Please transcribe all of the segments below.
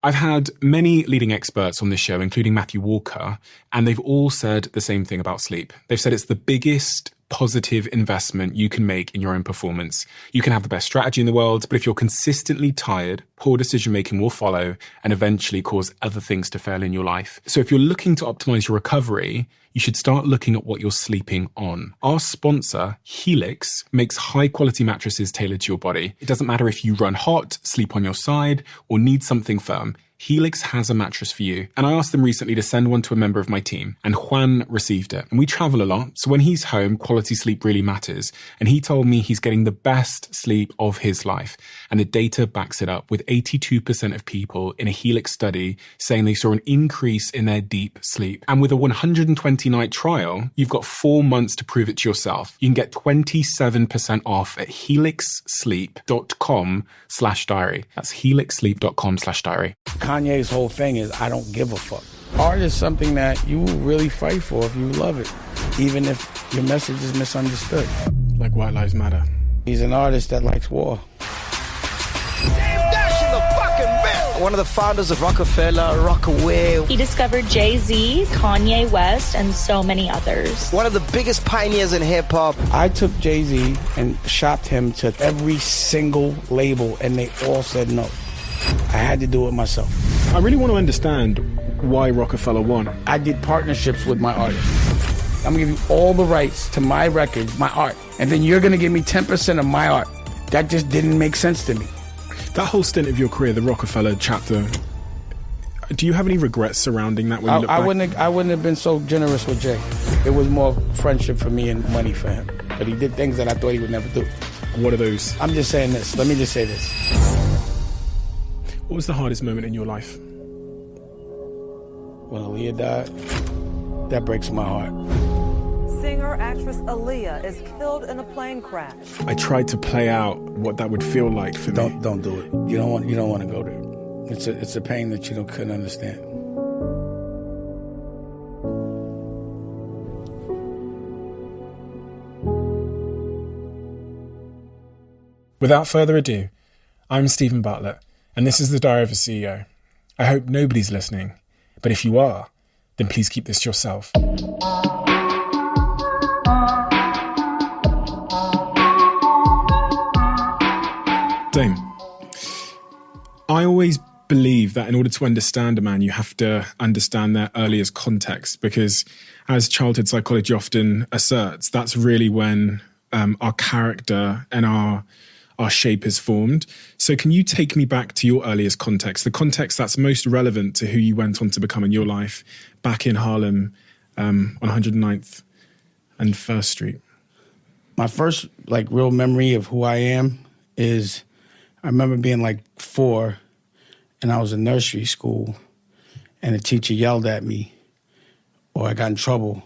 I've had many leading experts on this show, including Matthew Walker, and they've all said the same thing about sleep. They've said it's the biggest positive investment you can make in your own performance. You can have the best strategy in the world, but if you're consistently tired, poor decision-making will follow and eventually cause other things to fail in your life. So if you're looking to optimize your recovery, you should start looking at what you're sleeping on. Our sponsor, Helix, makes high-quality mattresses tailored to your body. It doesn't matter if you run hot, sleep on your side, or need something firm. Helix has a mattress for you. And I asked them recently to send one to a member of my team, and Juan received it. And we travel a lot, so when he's home, quality sleep really matters. And he told me he's getting the best sleep of his life. And the data backs it up, with 82% of people in a Helix study saying they saw an increase in their deep sleep. And with a 120-night trial, you've got 4 months to prove it to yourself. You can get 27% off at helixsleep.com/diary. That's helixsleep.com/diary. Kanye's whole thing is, I don't give a fuck. Art is something that you will really fight for if you love it, even if your message is misunderstood. Like White Lives Matter. He's an artist that likes war. One of the founders of Roc-A-Fella, Roc-A-Wella. He discovered Jay-Z, Kanye West, and so many others. One of the biggest pioneers in hip-hop. I took Jay-Z and shopped him to every single label, and they all said no. I had to do it myself. I really want to understand why Roc-A-Fella won. I did partnerships with my artists. I'm going to give you all the rights to my record, my art, and then you're going to give me 10% of my art. That just didn't make sense to me. That whole stint of your career, the Roc-A-Fella chapter, do you have any regrets surrounding that when you look back? I wouldn't have been so generous with Jay. It was more friendship for me and money for him. But he did things that I thought he would never do. What are those? I'm just saying this. Let me just say this. What was the hardest moment in your life? When Aaliyah died, that breaks my heart. Singer-actress Aaliyah is killed in a plane crash. I tried to play out what that would feel like for me. Don't do it. You don't want to go there. It's a pain that you couldn't understand. Without further ado, I'm Stephen Bartlett, and this is the Diary of a CEO. I hope nobody's listening, but if you are, then please keep this to yourself. Dame, I always believe that in order to understand a man, you have to understand their earliest context, because as childhood psychology often asserts, that's really when our character and our shape is formed. So can you take me back to your earliest context, the context that's most relevant to who you went on to become in your life back in Harlem on 109th and 1st Street? My first real memory of who I am is I remember being 4 and I was in nursery school and a teacher yelled at me or I got in trouble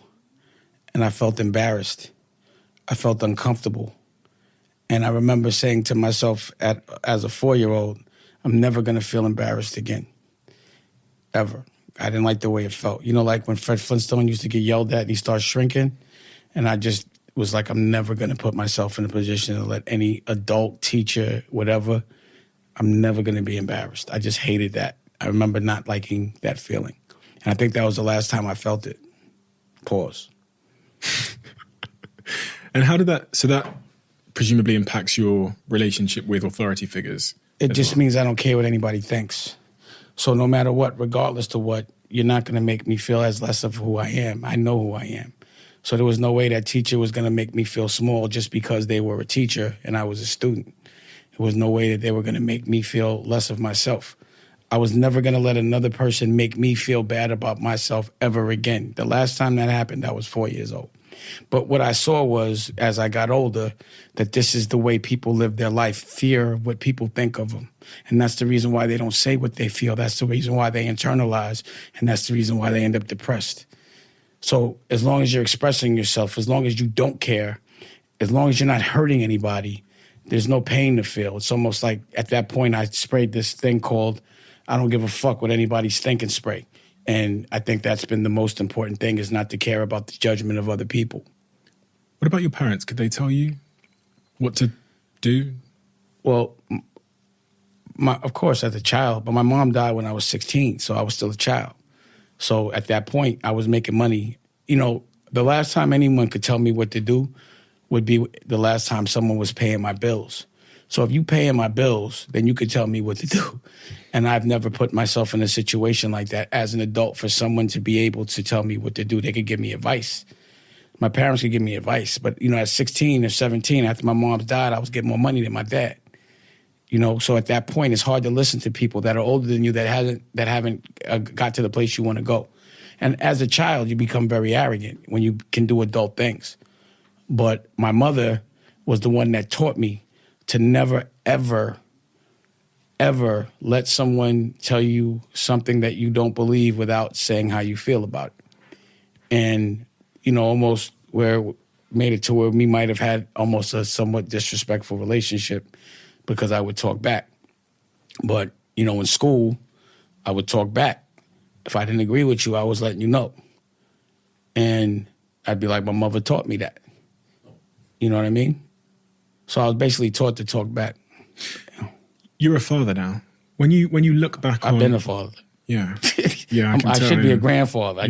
and I felt embarrassed. I felt uncomfortable. And I remember saying to myself as a 4-year-old, I'm never going to feel embarrassed again, ever. I didn't like the way it felt. You know, like when Fred Flintstone used to get yelled at and he starts shrinking, and I just was like, I'm never going to put myself in a position to let any adult, teacher, whatever, I'm never going to be embarrassed. I just hated that. I remember not liking that feeling. And I think that was the last time I felt it. Pause. And how did that presumably impacts your relationship with authority figures? It just means I don't care what anybody thinks. So no matter what, regardless to what, you're not going to make me feel as less of who I am. I know who I am. So there was no way that teacher was going to make me feel small just because they were a teacher and I was a student. There was no way that they were going to make me feel less of myself. I was never going to let another person make me feel bad about myself ever again. The last time that happened, I was 4 years old. But what I saw was, as I got older, that this is the way people live their life, fear of what people think of them. And that's the reason why they don't say what they feel. That's the reason why they internalize. And that's the reason why they end up depressed. So as long as you're expressing yourself, as long as you don't care, as long as you're not hurting anybody, there's no pain to feel. It's almost like at that point I sprayed this thing called I don't give a fuck what anybody's thinking spray. And I think that's been the most important thing, is not to care about the judgment of other people. What about your parents? Could they tell you what to do? Well, of course, as a child, but my mom died when I was 16, so I was still a child. So at that point, I was making money. You know, the last time anyone could tell me what to do would be the last time someone was paying my bills. So if you paying my bills, then you could tell me what to do. And I've never put myself in a situation like that as an adult for someone to be able to tell me what to do. They could give me advice. My parents could give me advice. But, you know, at 16 or 17, after my mom died, I was getting more money than my dad. You know, so at that point, it's hard to listen to people that are older than you that haven't got to the place you want to go. And as a child, you become very arrogant when you can do adult things. But my mother was the one that taught me to never, ever, ever let someone tell you something that you don't believe without saying how you feel about it. And, you know, almost where it made it to where we might have had almost a somewhat disrespectful relationship because I would talk back. But, you know, in school, I would talk back. If I didn't agree with you, I was letting you know. And I'd be like, my mother taught me that. You know what I mean? So I was basically taught to talk back. You're a father now. When you look back I've been a father. Yeah. Yeah, I can I tell, should be yeah. a grandfather.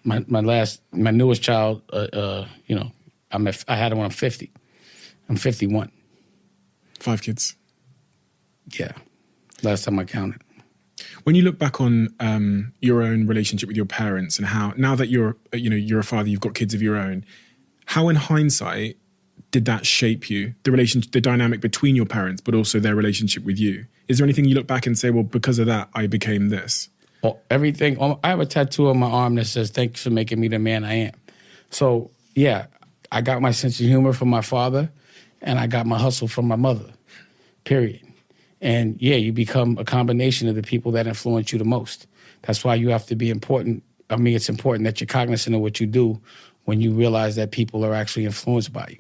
My newest child, you know, I had him when I'm 50. I'm 51. 5 kids. Yeah. Last time I counted. When you look back on your own relationship with your parents and how, now that you're a father, you've got kids of your own, how in hindsight did that shape you, the dynamic between your parents, but also their relationship with you? Is there anything you look back and say, well, because of that, I became this? Well, everything. I have a tattoo on my arm that says, thanks for making me the man I am. So, yeah, I got my sense of humor from my father, and I got my hustle from my mother, period. And, yeah, you become a combination of the people that influence you the most. That's why you have to be important. I mean, it's important that you're cognizant of what you do when you realize that people are actually influenced by you.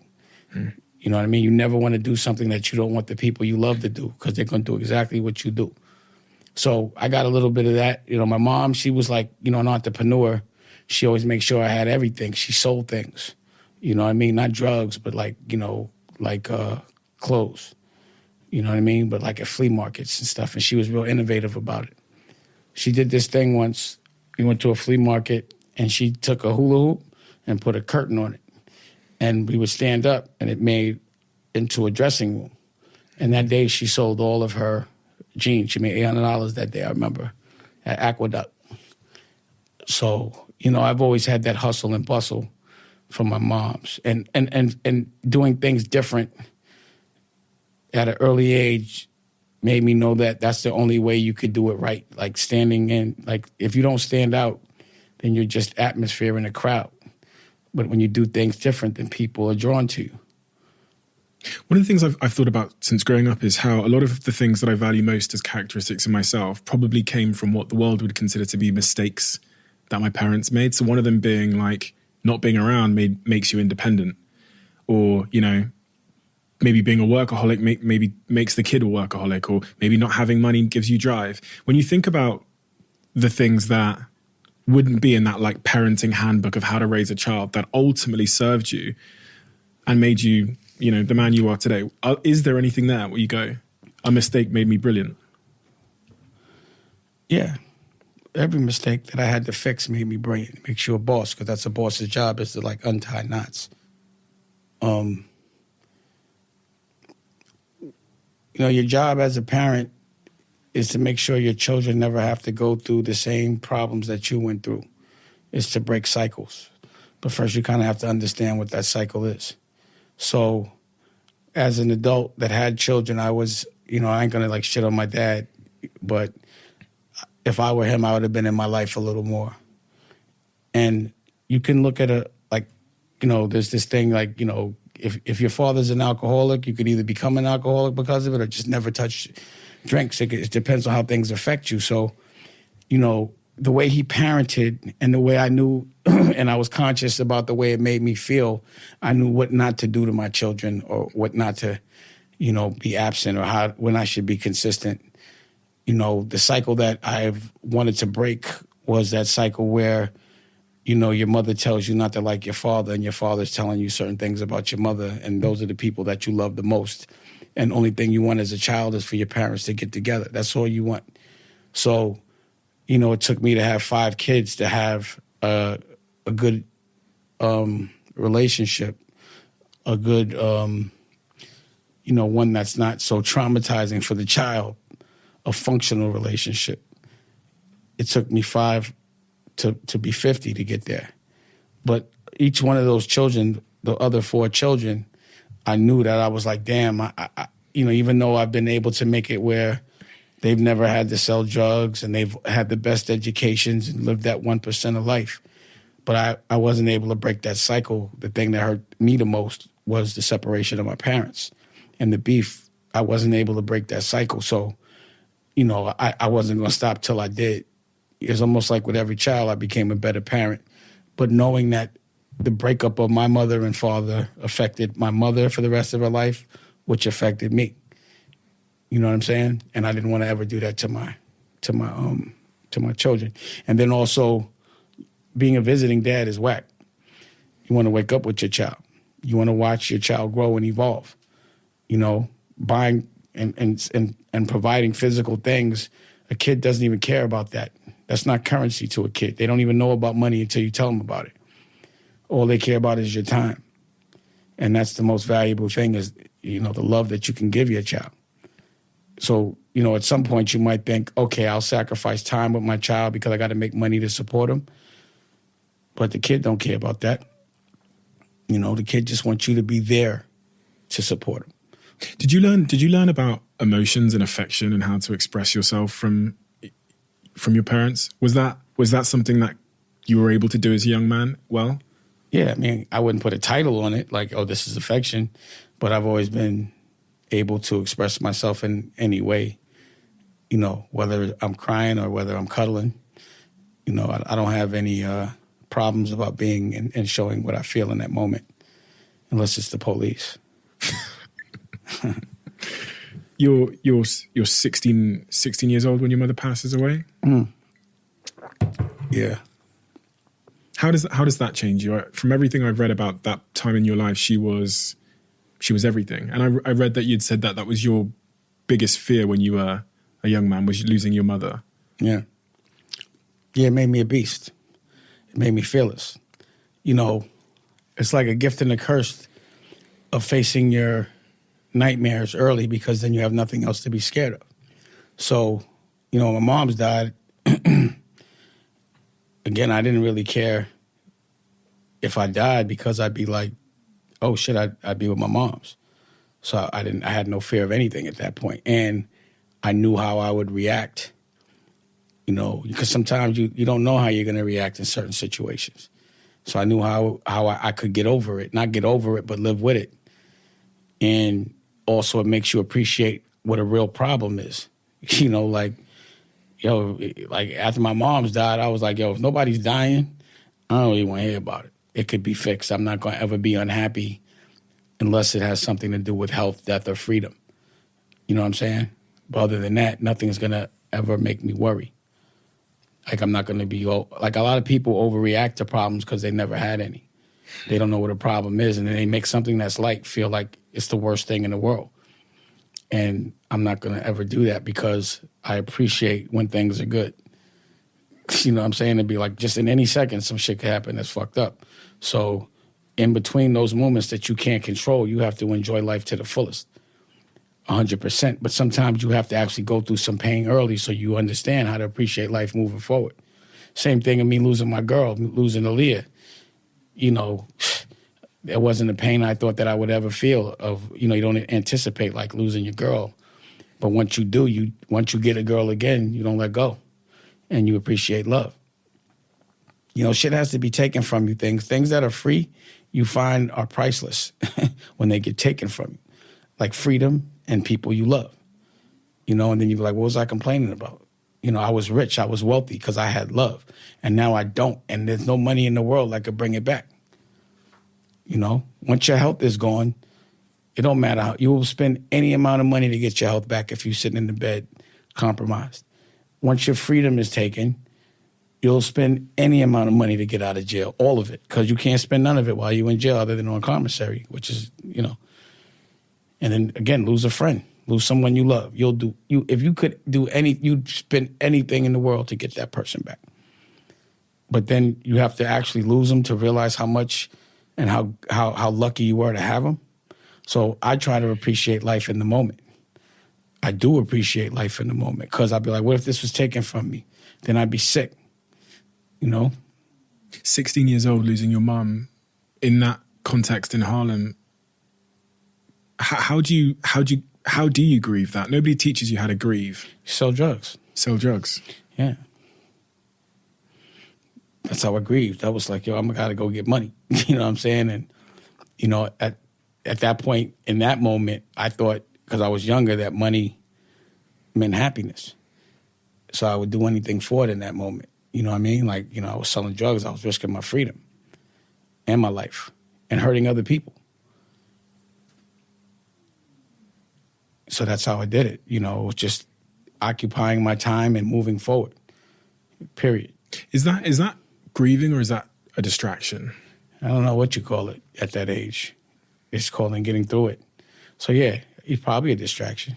You know what I mean? You never want to do something that you don't want the people you love to do because they're going to do exactly what you do. So I got a little bit of that. You know, my mom, she was like, you know, an entrepreneur. She always made sure I had everything. She sold things. You know what I mean? Not drugs, but like, you know, like clothes. You know what I mean? But like at flea markets and stuff. And she was real innovative about it. She did this thing once. We went to a flea market and she took a hula hoop and put a curtain on it. And we would stand up, and it made into a dressing room. And that day, she sold all of her jeans. She made $800 that day, I remember, at Aqueduct. So, you know, I've always had that hustle and bustle from my moms. And doing things different at an early age made me know that that's the only way you could do it right. Like standing in, like if you don't stand out, then you're just atmosphere in a crowd. But when you do things different, then people are drawn to you. One of the things I've thought about since growing up is how a lot of the things that I value most as characteristics in myself probably came from what the world would consider to be mistakes that my parents made. So one of them being like not being around makes you independent, or, you know, maybe being a workaholic maybe makes the kid a workaholic, or maybe not having money gives you drive. When you think about the things that wouldn't be in that like parenting handbook of how to raise a child that ultimately served you and made you, you know, the man you are today, is there anything there where you go, a mistake made me brilliant? Yeah. Every mistake that I had to fix made me brilliant. It makes you a boss, because that's a boss's job, is to like untie knots. You know, your job as a parent is to make sure your children never have to go through the same problems that you went through. It's to break cycles. But first you kind of have to understand what that cycle is. So as an adult that had children, I was, you know, I ain't gonna like shit on my dad, but if I were him, I would have been in my life a little more. And you can look at there's this thing like, you know, if your father's an alcoholic, you could either become an alcoholic because of it or just never touch drinks. It depends on how things affect you. So, you know, the way he parented and the way I knew and I was conscious about the way it made me feel, I knew what not to do to my children or what not to, you know, be absent, or when I should be consistent. You know, the cycle that I've wanted to break was that cycle where, you know, your mother tells you not to like your father and your father's telling you certain things about your mother, and those are the people that you love the most. And the only thing you want as a child is for your parents to get together. That's all you want. So, you know, it took me to have 5 kids to have a good relationship, a good, you know, one that's not so traumatizing for the child, a functional relationship. It took me 5 to be 50 to get there. But each one of those children, the other 4 children, I knew that I was like, damn, I you know, even though I've been able to make it where they've never had to sell drugs and they've had the best educations and lived that 1% of life, but I wasn't able to break that cycle. The thing that hurt me the most was the separation of my parents and the beef. I wasn't able to break that cycle. So, you know, I wasn't going to stop till I did. It's almost like with every child, I became a better parent. But knowing that the breakup of my mother and father affected my mother for the rest of her life, which affected me. You know what I'm saying? And I didn't want to ever do that to my children. And then also, being a visiting dad is whack. You want to wake up with your child. You want to watch your child grow and evolve. You know, buying and providing physical things. A kid doesn't even care about that. That's not currency to a kid. They don't even know about money until you tell them about it. All they care about is your time. And that's the most valuable thing is, you know, the love that you can give your child. So, you know, at some point you might think, okay, I'll sacrifice time with my child because I got to make money to support him. But the kid don't care about that. You know, the kid just wants you to be there to support him. Did you learn about emotions and affection and how to express yourself from your parents? Was that something that you were able to do as a young man well? Yeah, I mean, I wouldn't put a title on it like, oh, this is affection, but I've always been able to express myself in any way, you know, whether I'm crying or whether I'm cuddling. You know, I don't have any problems about being and showing what I feel in that moment, unless it's the police. You're 16 years old when your mother passes away? Mm. Yeah. How does that change you? From everything I've read about that time in your life, she was everything. And I read that you'd said that was your biggest fear when you were a young man, was losing your mother. Yeah. Yeah, it made me a beast. It made me fearless. You know, it's like a gift and a curse of facing your nightmares early because then you have nothing else to be scared of. So, you know, when my mom's died, again, I didn't really care if I died because I'd be like, oh shit, I'd be with my mom's. So I had no fear of anything at that point. And I knew how I would react, you know, because sometimes you don't know how you're going to react in certain situations. So I knew how I could get over it, not get over it, but live with it. And also it makes you appreciate what a real problem is. You know, like, yo, like after my mom's died, I was like, yo, if nobody's dying, I don't really want to hear about it. It could be fixed. I'm not going to ever be unhappy unless it has something to do with health, death, or freedom. You know what I'm saying? But other than that, nothing's going to ever make me worry. Like I'm not going to be, like a lot of people overreact to problems because they never had any. They don't know what a problem is, and then they make something that's light feel like it's the worst thing in the world. And I'm not going to ever do that because I appreciate when things are good. You know what I'm saying? It'd be like just in any second, some shit could happen that's fucked up. So in between those moments that you can't control, you have to enjoy life to the fullest, 100%. But sometimes you have to actually go through some pain early so you understand how to appreciate life moving forward. Same thing in me losing my girl, losing Aaliyah. You know, it wasn't the pain I thought that I would ever feel of, you know, you don't anticipate like losing your girl. But once you do, once you get a girl again, you don't let go and you appreciate love. You know, shit has to be taken from you. Things that are free, you find are priceless when they get taken from you, like freedom and people you love. You know, and then you're like, what was I complaining about? You know, I was rich, I was wealthy because I had love. And now I don't. And there's no money in the world that could bring it back. You know, once your health is gone, it don't matter how. You will spend any amount of money to get your health back if you're sitting in the bed compromised. Once your freedom is taken, you'll spend any amount of money to get out of jail, all of it, because you can't spend none of it while you're in jail other than on commissary, which is, you know. And then again, lose a friend, lose someone you love. If you could do you'd spend anything in the world to get that person back. But then you have to actually lose them to realize how much and how lucky you were to have them. So I try to appreciate life in the moment. I do appreciate life in the moment because I'd be like, what if this was taken from me? Then I'd be sick, 16 years old, losing your mum in that context in Harlem. How do you grieve that? Nobody teaches you how to grieve. Sell drugs. Sell drugs. Yeah. That's how I grieved. I was like, I'm got to go get money. You know what I'm saying? And, at that point, in that moment, I thought, because I was younger, that money meant happiness. So I would do anything for it in that moment. You know what I mean? Like, I was selling drugs. I was risking my freedom and my life and hurting other people. So that's how I did it. It was just occupying my time and moving forward, period. Is that grieving or is that a distraction? I don't know what you call it at that age. It's called getting through it. So, yeah, it's probably a distraction,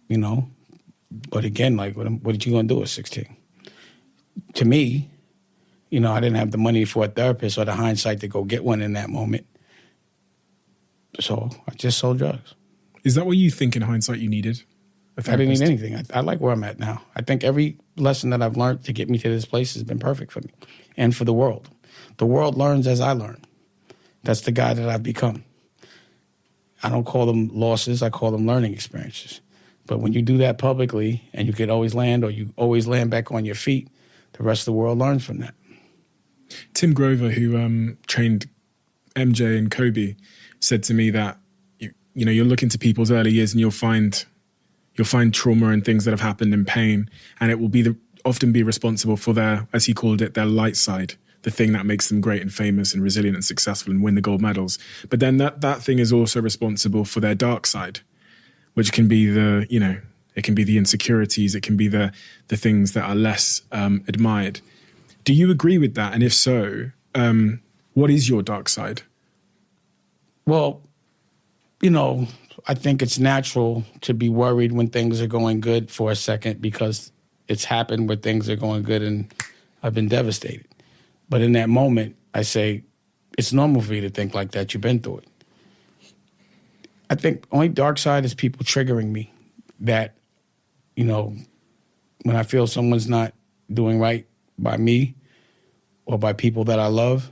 But again, like, what are you going to do at 16? To me, I didn't have the money for a therapist or the hindsight to go get one in that moment. So I just sold drugs. Is that what you think in hindsight you needed? I didn't need anything. I like where I'm at now. I think every lesson that I've learned to get me to this place has been perfect for me and for the world. The world learns as I learn. That's the guy that I've become. I don't call them losses. I call them learning experiences. But when you do that publicly and you could always land or you always land back on your feet, the rest of the world learns from that. Tim Grover, who trained MJ and Kobe, said to me that you'll look into people's early years and you'll find trauma and things that have happened in pain, and it will often be responsible for their, as he called it, their light side, the thing that makes them great and famous and resilient and successful and win the gold medals. But then that thing is also responsible for their dark side, which can be it can be the insecurities, it can be the things that are less admired. Do you agree with that? And if so, what is your dark side? Well, I think it's natural to be worried when things are going good for a second because it's happened where things are going good and I've been devastated. But in that moment, I say, it's normal for you to think like that. You've been through it. I think only dark side is people triggering me that, when I feel someone's not doing right by me or by people that I love,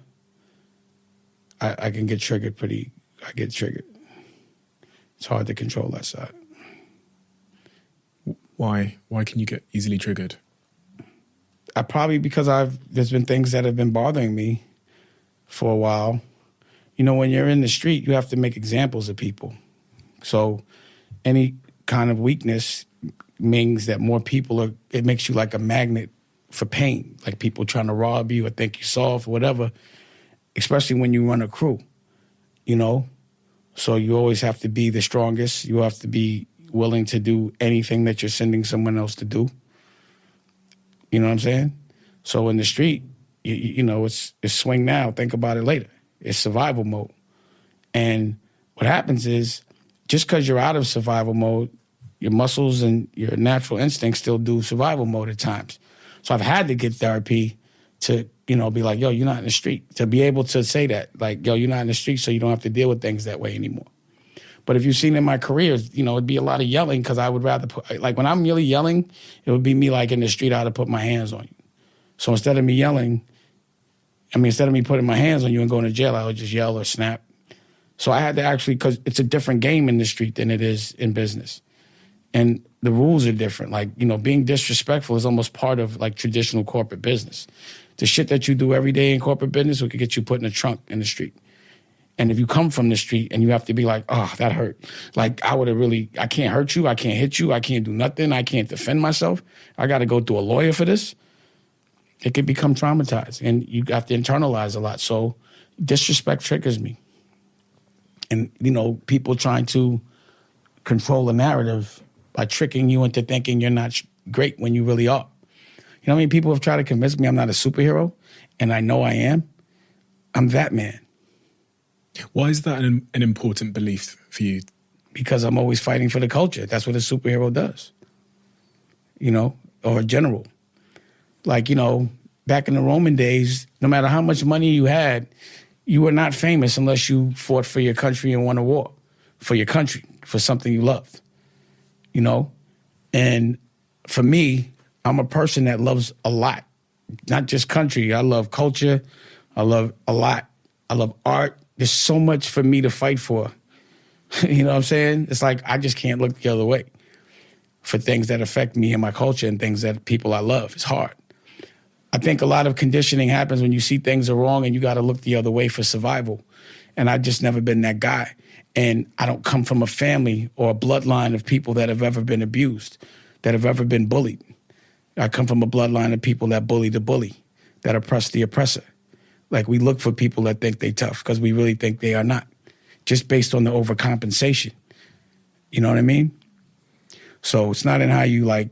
I can get triggered I get triggered. It's hard to control that side. Why? Why can you get easily triggered? Because there's been things that have been bothering me for a while. When you're in the street, you have to make examples of people. So any kind of weakness means that more people it makes you like a magnet for pain, like people trying to rob you or think you soft or whatever, especially when you run a crew, So you always have to be the strongest. You have to be willing to do anything that you're sending someone else to do. You know what I'm saying? So in the street, it's swing now, think about it later. It's survival mode. And what happens is, just because you're out of survival mode, your muscles and your natural instincts still do survival mode at times. So I've had to get therapy to, be like, yo, you're not in the street. To be able to say that, like, yo, you're not in the street, so you don't have to deal with things that way anymore. But if you've seen in my career, it'd be a lot of yelling because I would rather when I'm really yelling, it would be me like in the street, I had to put my hands on you. So instead of me yelling, instead of me putting my hands on you and going to jail, I would just yell or snap. So I had to actually, because it's a different game in the street than it is in business. And the rules are different. Like, being disrespectful is almost part of like traditional corporate business. The shit that you do every day in corporate business could get you put in a trunk in the street. And if you come from the street and you have to be like, oh, that hurt. Like, I can't hurt you. I can't hit you. I can't do nothing. I can't defend myself. I got to go through a lawyer for this. It could become traumatized. And you have to internalize a lot. So disrespect triggers me. And, people trying to control a narrative by tricking you into thinking you're not great when you really are. People have tried to convince me I'm not a superhero, and I know I am. I'm that man. Why is that an important belief for you? Because I'm always fighting for the culture. That's what a superhero does, you know, or a general. Like, you know, back in the Roman days, no matter how much money you had, you were not famous unless you fought for your country and won a war, for your country, for something you loved, you know? And for me, I'm a person that loves a lot, not just country. I love culture. I love a lot. I love art. There's so much for me to fight for. You know what I'm saying? It's like I just can't look the other way for things that affect me and my culture and things that people I love. It's hard. I think a lot of conditioning happens when you see things are wrong and you got to look the other way for survival. And I've just never been that guy. And I don't come from a family or a bloodline of people that have ever been abused, that have ever been bullied. I come from a bloodline of people that bully the bully, that oppress the oppressor. Like, we look for people that think they tough because we really think they are not, just based on the overcompensation. You know what I mean? So it's not in how you, like,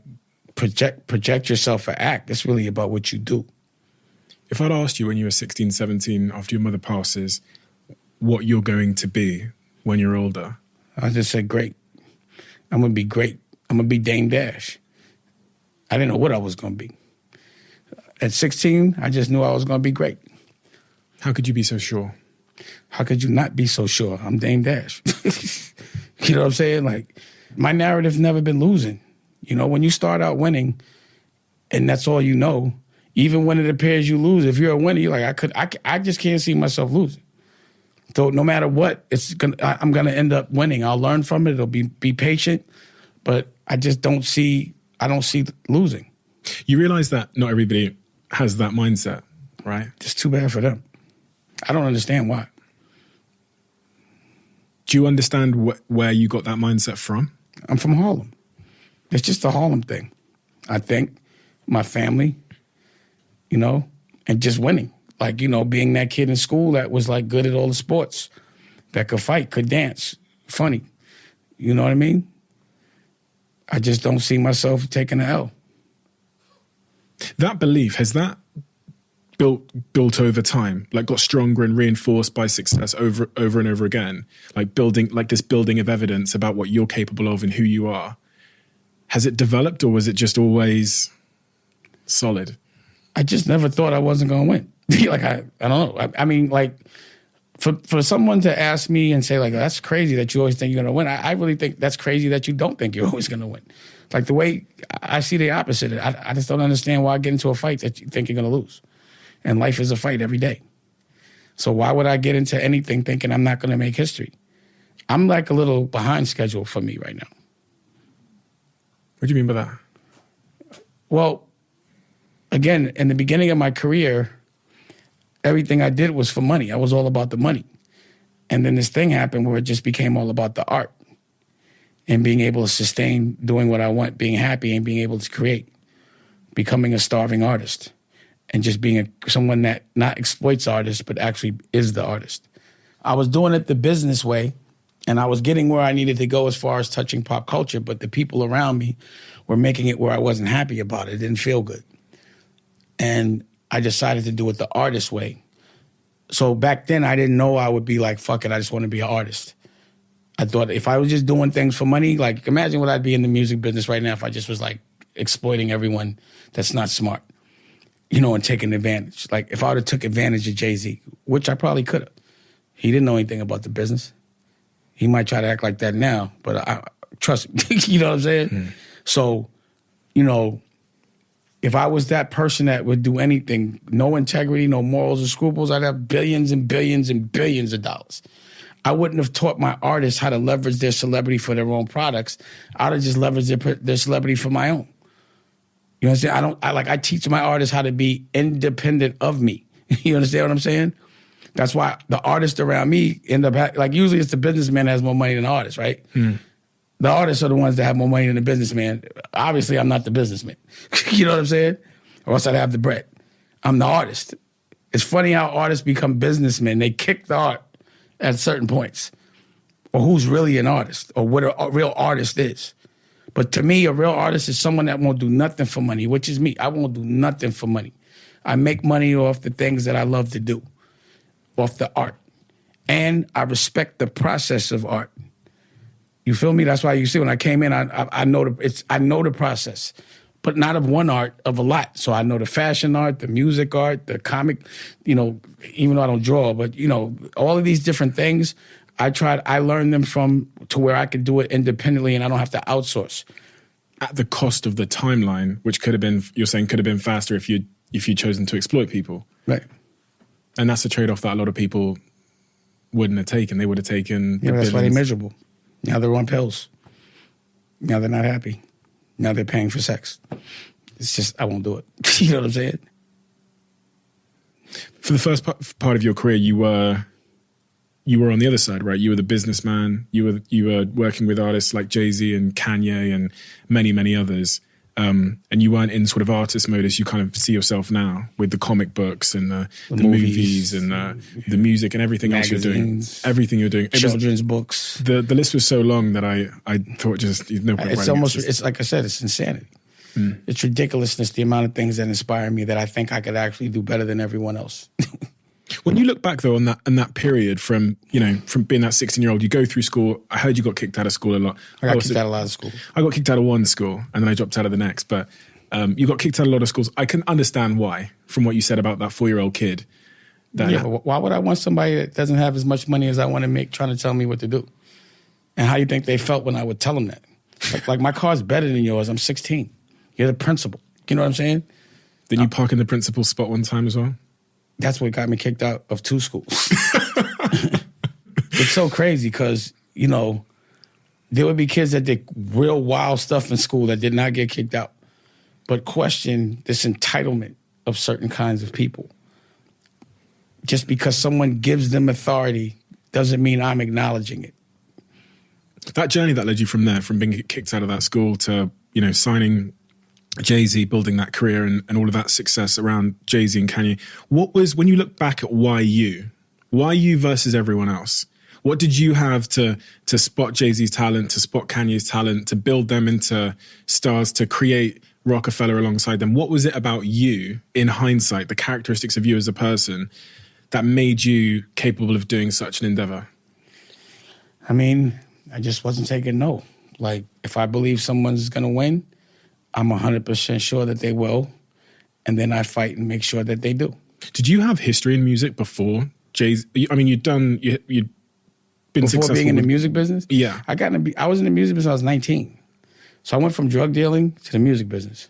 project yourself or act. It's really about what you do. If I'd asked you when you were 16, 17, after your mother passes, what you're going to be when you're older, I just said, great. I'm going to be great. I'm going to be Dame Dash. I didn't know what I was going to be. At 16, I just knew I was going to be great. How could you be so sure? How could you not be so sure? I'm Dame Dash. You know what I'm saying? Like, my narrative's never been losing. You know, when you start out winning and that's all you know, even when it appears you lose, if you're a winner, you're like, I just can't see myself losing. So no matter what, I'm gonna end up winning. I'll learn from it. It'll be patient, but I don't see losing. You realize that not everybody has that mindset, right? It's too bad for them. I don't understand why. Do you understand where you got that mindset from? I'm from Harlem. It's just a Harlem thing. I think my family, you know, and just winning. Like, you know, being that kid in school that was, like, good at all the sports, that could fight, could dance, funny. You know what I mean? I just don't see myself taking an L. That belief, has that built over time, like got stronger and reinforced by success over and over again, like this building of evidence about what you're capable of and who you are? Has it developed, or was it just always solid? I just never thought I wasn't going to win. Like, I don't know. I mean, like, for someone to ask me and say, like, that's crazy that you always think you're going to win, I really think that's crazy that you don't think you're always going to win. Like, the way I see the opposite, I just don't understand why I get into a fight that you think you're going to lose. And life is a fight every day. So why would I get into anything thinking I'm not going to make history? I'm like a little behind schedule for me right now. What do you mean by that? Well, again, in the beginning of my career, everything I did was for money. I was all about the money. And then this thing happened where it just became all about the art and being able to sustain doing what I want, being happy and being able to create, becoming a starving artist. And just being someone that not exploits artists, but actually is the artist. I was doing it the business way, and I was getting where I needed to go as far as touching pop culture, but the people around me were making it where I wasn't happy about it. It didn't feel good. And I decided to do it the artist way. So back then, I didn't know I would be like, fuck it, I just want to be an artist. I thought if I was just doing things for money, like, imagine what I'd be in the music business right now if I just was, like, exploiting everyone that's not smart. You know, and taking advantage. Like, if I would have took advantage of Jay-Z, which I probably could have. He didn't know anything about the business. He might try to act like that now, but I trust me. You know what I'm saying? Mm. So, you know, if I was that person that would do anything, no integrity, no morals or scruples, I'd have billions and billions and billions of dollars. I wouldn't have taught my artists how to leverage their celebrity for their own products. I'd have just leveraged their celebrity for my own. You know what I'm saying? I teach my artists how to be independent of me. You understand what I'm saying? That's why the artists around me end up, like, usually it's the businessman that has more money than the artist, right? Mm. The artists are the ones that have more money than the businessman. Obviously, I'm not the businessman. You know what I'm saying? Or else I'd have the bread. I'm the artist. It's funny how artists become businessmen. They kick the art at certain points. Or who's really an artist, or what a real artist is. But to me, a real artist is someone that won't do nothing for money, which is me. I won't do nothing for money. I make money off the things that I love to do, off the art. and I respect the process of art. You feel me? That's why you see when I came in, I know the process, but not of one art, of a lot. So I know the fashion art, the music art, the comic, even though I don't draw, but all of these different things, I learned them to where I could do it independently and I don't have to outsource. At the cost of the timeline, which could have been faster if you'd chosen to exploit people. Right. And that's a trade-off that a lot of people wouldn't have taken. They would have taken Yeah, that's why they're miserable. Now they're on pills. Now they're not happy. Now they're paying for sex. It's just, I won't do it. You know what I'm saying? For the first part of your career, you were on the other side, right? You were the businessman. You were working with artists like Jay-Z and Kanye and many, many others. And you weren't in sort of artist mode as you kind of see yourself now with the comic books and the movies and the music and everything else you're doing. Everything you're doing. Children's books. The list was so long that I thought just no point. It's like I said, it's insanity. It's ridiculousness, the amount of things that inspire me that I think I could actually do better than everyone else. When you look back though on that period from being that 16-year-old, you go through school. I heard you got kicked out of school a lot. I got kicked out of a lot of schools. I got kicked out of one school and then I dropped out of the next. But you got kicked out of a lot of schools. I can understand why from what you said about that 4-year-old kid. But why would I want somebody that doesn't have as much money as I want to make trying to tell me what to do? And how you think they felt when I would tell them that? Like my car's better than yours. I'm 16. You're the principal. You know what I'm saying? Did you park in the principal's spot one time as well? That's what got me kicked out of 2 schools. It's so crazy because, there would be kids that did real wild stuff in school that did not get kicked out, but question this entitlement of certain kinds of people. Just because someone gives them authority doesn't mean I'm acknowledging it. That journey that led you from there, from being kicked out of that school to, signing Jay-Z, building that career and all of that success around Jay-Z and Kanye. What was, when you look back at why you versus everyone else? What did you have to spot Jay-Z's talent, to spot Kanye's talent, to build them into stars, to create Roc-A-Fella alongside them? What was it about you, in hindsight, the characteristics of you as a person, that made you capable of doing such an endeavor? I mean, I just wasn't taking no. Like, if I believe someone's going to win, I'm 100% sure that they will, and then I fight and make sure that they do. Did you have history in music before Jay-Z? I mean, you'd been before successful being in the music business? Yeah. I was in the music business when I was 19. So I went from drug dealing to the music business.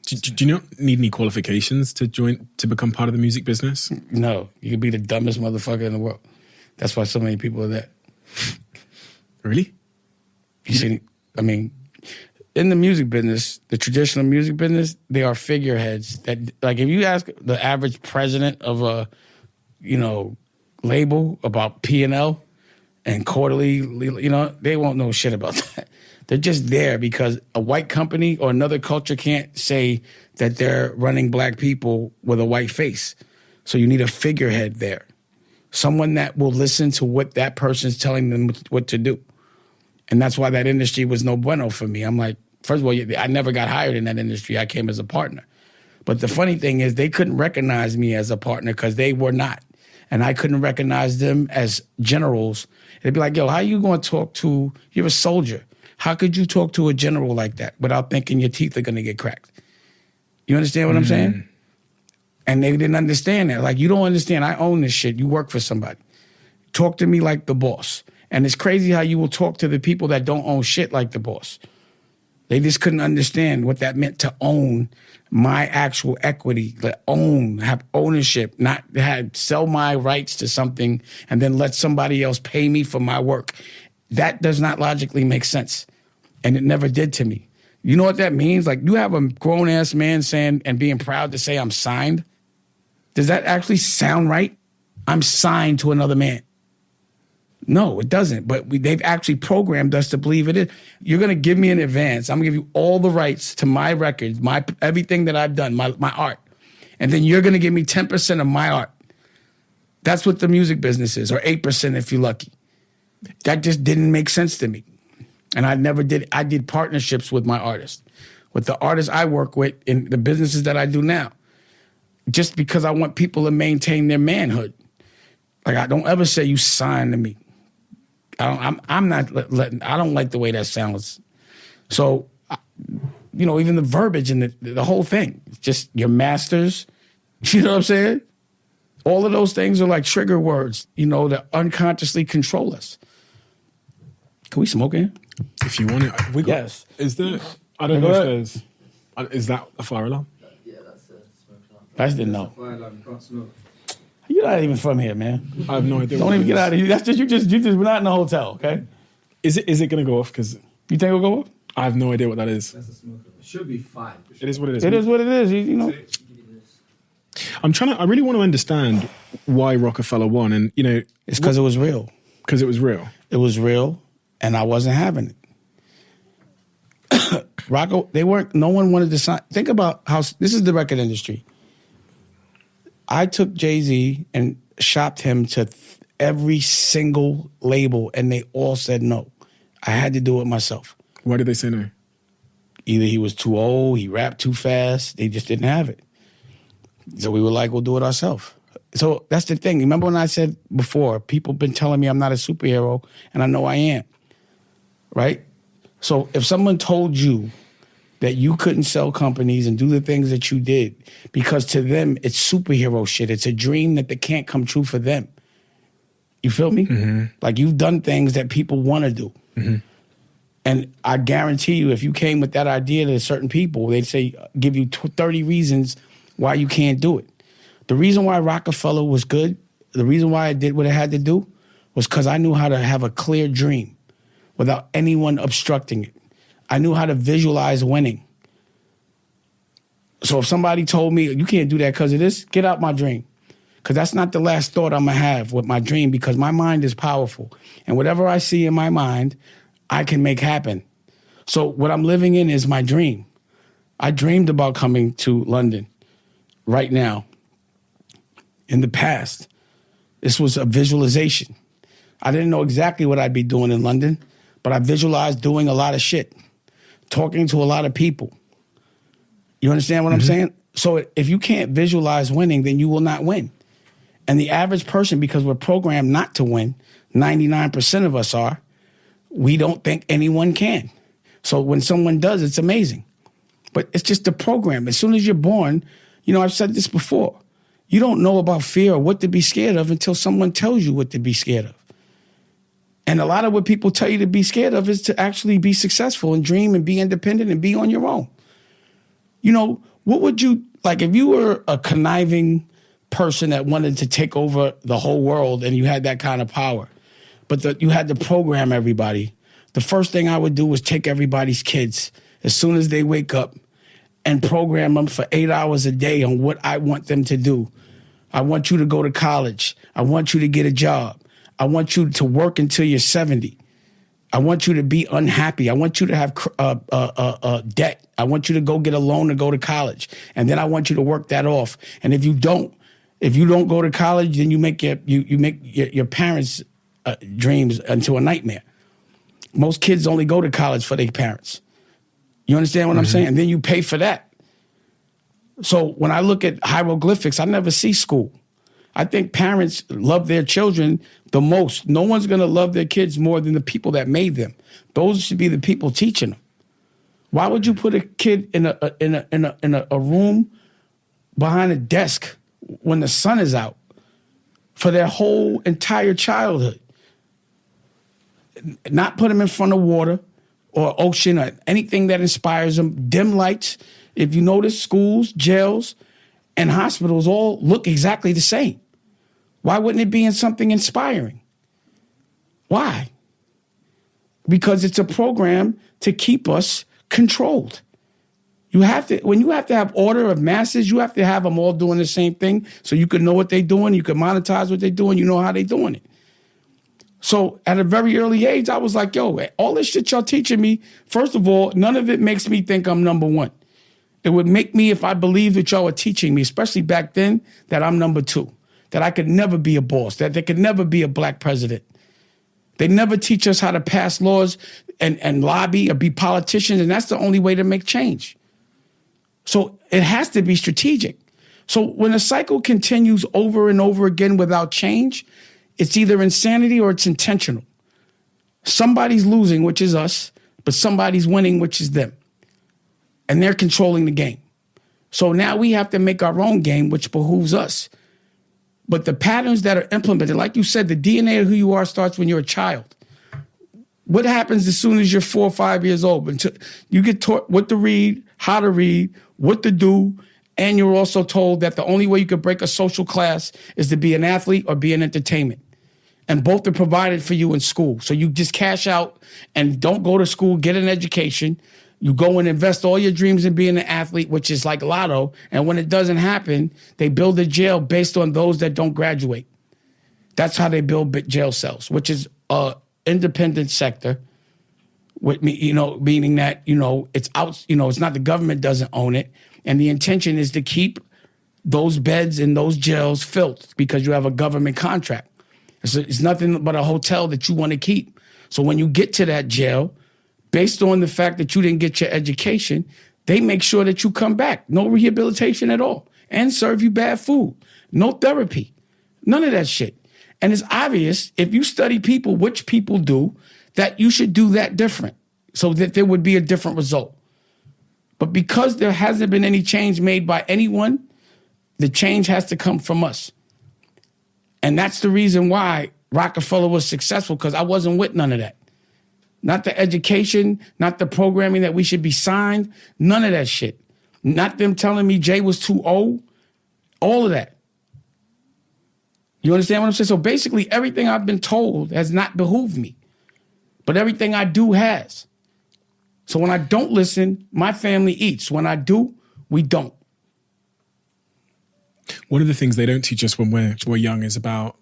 Do you not need any qualifications to become part of the music business? No. You could be the dumbest motherfucker in the world. That's why so many people are there. Really? In the music business, the traditional music business, they are figureheads that, like, if you ask the average president of a, label about P&L and quarterly, they won't know shit about that. They're just there because a white company or another culture can't say that they're running black people with a white face. So you need a figurehead there. Someone that will listen to what that person's telling them what to do. And that's why that industry was no bueno for me. I'm like, first of all, I never got hired in that industry. I came as a partner. But the funny thing is they couldn't recognize me as a partner because they were not. And I couldn't recognize them as generals. They'd be like, yo, how you going to talk to, you're a soldier. How could you talk to a general like that without thinking your teeth are going to get cracked? You understand what I'm saying? And they didn't understand that. Like, you don't understand. I own this shit. You work for somebody. Talk to me like the boss. And it's crazy how you will talk to the people that don't own shit like the boss. They just couldn't understand what that meant to own my actual equity, have ownership, not sell my rights to something and then let somebody else pay me for my work. That does not logically make sense. And it never did to me. You know what that means? Like, you have a grown-ass man saying and being proud to say I'm signed. Does that actually sound right? I'm signed to another man. No, it doesn't. But they've actually programmed us to believe it is. You're going to give me an advance. I'm going to give you all the rights to my records, everything that I've done, my art. And then you're going to give me 10% of my art. That's what the music business is, or 8% if you're lucky. That just didn't make sense to me. And I never did. I did partnerships with my artists, with the artists I work with in the businesses that I do now, just because I want people to maintain their manhood. Like, I don't ever say you signed to me. I'm not letting, I don't like the way that sounds. So, even the verbiage and the whole thing, just your masters, you know what I'm saying? All of those things are like trigger words, that unconsciously control us. Can we smoke in? If you want it. Yes. Is there, I don't know if there's, is that a fire alarm? Yeah, that's a smoke alarm. I just didn't know. Fire alarm, you can't smoke. You're not even from here, man. I have no idea. Don't even get out of here. That's just you just we're not in a hotel, okay? Is it going to go off? Because you think it'll go off? I have no idea what that is. That's a smoke alarm. It should be fine. It is what it is. It is what it is. I really want to understand why Roc-A-Fella won, and it's because it was real. Because it was real. It was real, and I wasn't having it. No one wanted to sign. Think about how this is the record industry. I took Jay-Z and shopped him to every single label, and they all said no. I had to do it myself. Why did they say no? Either he was too old, he rapped too fast, they just didn't have it. So we were like, we'll do it ourselves. So that's the thing. Remember when I said before, people been telling me I'm not a superhero, and I know I am, right? So if someone told you that you couldn't sell companies and do the things that you did because to them it's superhero shit. It's a dream that they can't come true for them. You feel me? Mm-hmm. Like you've done things that people want to do. Mm-hmm. And I guarantee you if you came with that idea to certain people, they'd say, give you 30 reasons why you can't do it. The reason why Roc-A-Fella was good, the reason why I did what I had to do was because I knew how to have a clear dream without anyone obstructing it. I knew how to visualize winning. So if somebody told me, you can't do that because of this, get out my dream. Because that's not the last thought I'm going to have with my dream, because my mind is powerful. And whatever I see in my mind, I can make happen. So what I'm living in is my dream. I dreamed about coming to London right now. In the past, this was a visualization. I didn't know exactly what I'd be doing in London, but I visualized doing a lot of shit. Talking to a lot of people. You understand what I'm saying? So if you can't visualize winning, then you will not win. And the average person, because we're programmed not to win, 99% of us are, we don't think anyone can. So when someone does, it's amazing. But it's just the program. As soon as you're born, I've said this before, you don't know about fear or what to be scared of until someone tells you what to be scared of. And a lot of what people tell you to be scared of is to actually be successful and dream and be independent and be on your own. What would you, like if you were a conniving person that wanted to take over the whole world and you had that kind of power, but you had to program everybody, the first thing I would do was take everybody's kids as soon as they wake up and program them for 8 hours a day on what I want them to do. I want you to go to college. I want you to get a job. I want you to work until you're 70. I want you to be unhappy. I want you to have debt. I want you to go get a loan to go to college. And then I want you to work that off. And if you don't go to college, then you make your parents' dreams into a nightmare. Most kids only go to college for their parents. You understand what I'm saying? And then you pay for that. So when I look at hieroglyphics, I never see school. I think parents love their children the most. No one's going to love their kids more than the people that made them. Those should be the people teaching them. Why would you put a kid in a room behind a desk when the sun is out for their whole entire childhood? Not put them in front of water or ocean or anything that inspires them. Dim lights. If you notice, schools, jails, and hospitals all look exactly the same. Why wouldn't it be in something inspiring? Why? Because it's a program to keep us controlled. When you have to have order of masses, you have to have them all doing the same thing so you can know what they're doing, you can monetize what they're doing, you know how they're doing it. So at a very early age, I was like, yo, all this shit y'all teaching me, first of all, none of it makes me think I'm number one. It would make me, if I believed that y'all were teaching me, especially back then, that I'm number two, that I could never be a boss, that there could never be a black president. They never teach us how to pass laws and lobby or be politicians, and that's the only way to make change. So it has to be strategic. So when a cycle continues over and over again without change, It's either insanity or it's intentional. Somebody's losing, which is us, but somebody's winning, which is them. And they're controlling the game. So now we have to make our own game, which behooves us. But the patterns that are implemented, like you said, the DNA of who you are starts when you're a child. What happens as soon as you're 4 or 5 years old? Until you get taught what to read, how to read, what to do, and you're also told that the only way you could break a social class is to be an athlete or be in entertainment. And both are provided for you in school. So you just cash out and don't go to school, get an education. You go and invest all your dreams in being an athlete, which is like lotto. And when it doesn't happen, they build a jail based on those that don't graduate. That's how they build jail cells, which is a independent sector. With me, meaning that it's out. It's not the government doesn't own it, and the intention is to keep those beds in those jails filled because you have a government contract. It's nothing but a hotel that you want to keep. So when you get to that jail, based on the fact that you didn't get your education, they make sure that you come back. No rehabilitation at all. And serve you bad food. No therapy. None of that shit. And it's obvious, if you study people, which people do, that you should do that different so that there would be a different result. But because there hasn't been any change made by anyone, the change has to come from us. And that's the reason why Roc-A-Fella was successful, because I wasn't with none of that. Not the education, not the programming that we should be signed, none of that shit. Not them telling me Jay was too old, all of that. You understand what I'm saying? So basically everything I've been told has not behooved me, but everything I do has. So when I don't listen, my family eats. When I do, we don't. One of the things they don't teach us when we're young is about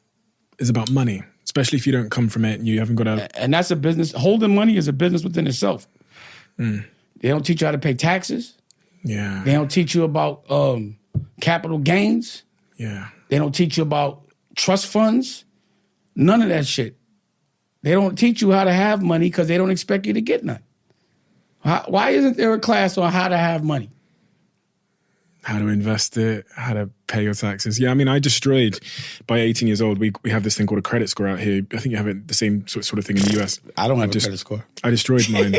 money, especially if you don't come from it and you haven't got a... And that's a business. Holding money is a business within itself. Mm. They don't teach you how to pay taxes. Yeah. They don't teach you about capital gains. Yeah. They don't teach you about trust funds. None of that shit. They don't teach you how to have money because they don't expect you to get none. Why isn't there a class on how to have money? How to invest it, how to pay your taxes. Yeah, I mean, I destroyed, by 18 years old, we have this thing called a credit score out here. I think you have it, the same sort of thing in the US. I don't have a credit score. I destroyed mine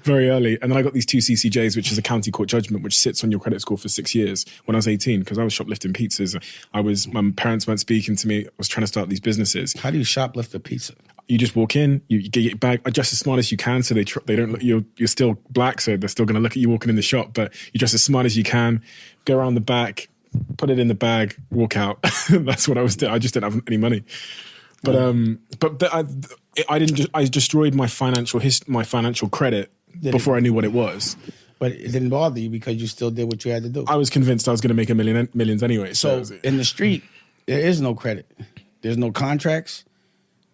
very early. And then I got these 2 CCJs, which is a county court judgment, which sits on your credit score for 6 years when I was 18, because I was shoplifting pizzas. My parents weren't speaking to me. I was trying to start these businesses. How do you shoplift a pizza? You just walk in, you get your bag, dress as smart as you can, so they don't look, you're still black, so they're still going to look at you walking in the shop, but you dress as smart as you can, go around the back, put it in the bag, walk out. That's what I was doing. I just didn't have any money. But I destroyed my financial credit before I knew what it was. But it didn't bother you because you still did what you had to do. I was convinced I was going to make millions anyway. So in the street, there is no credit. There's no contracts.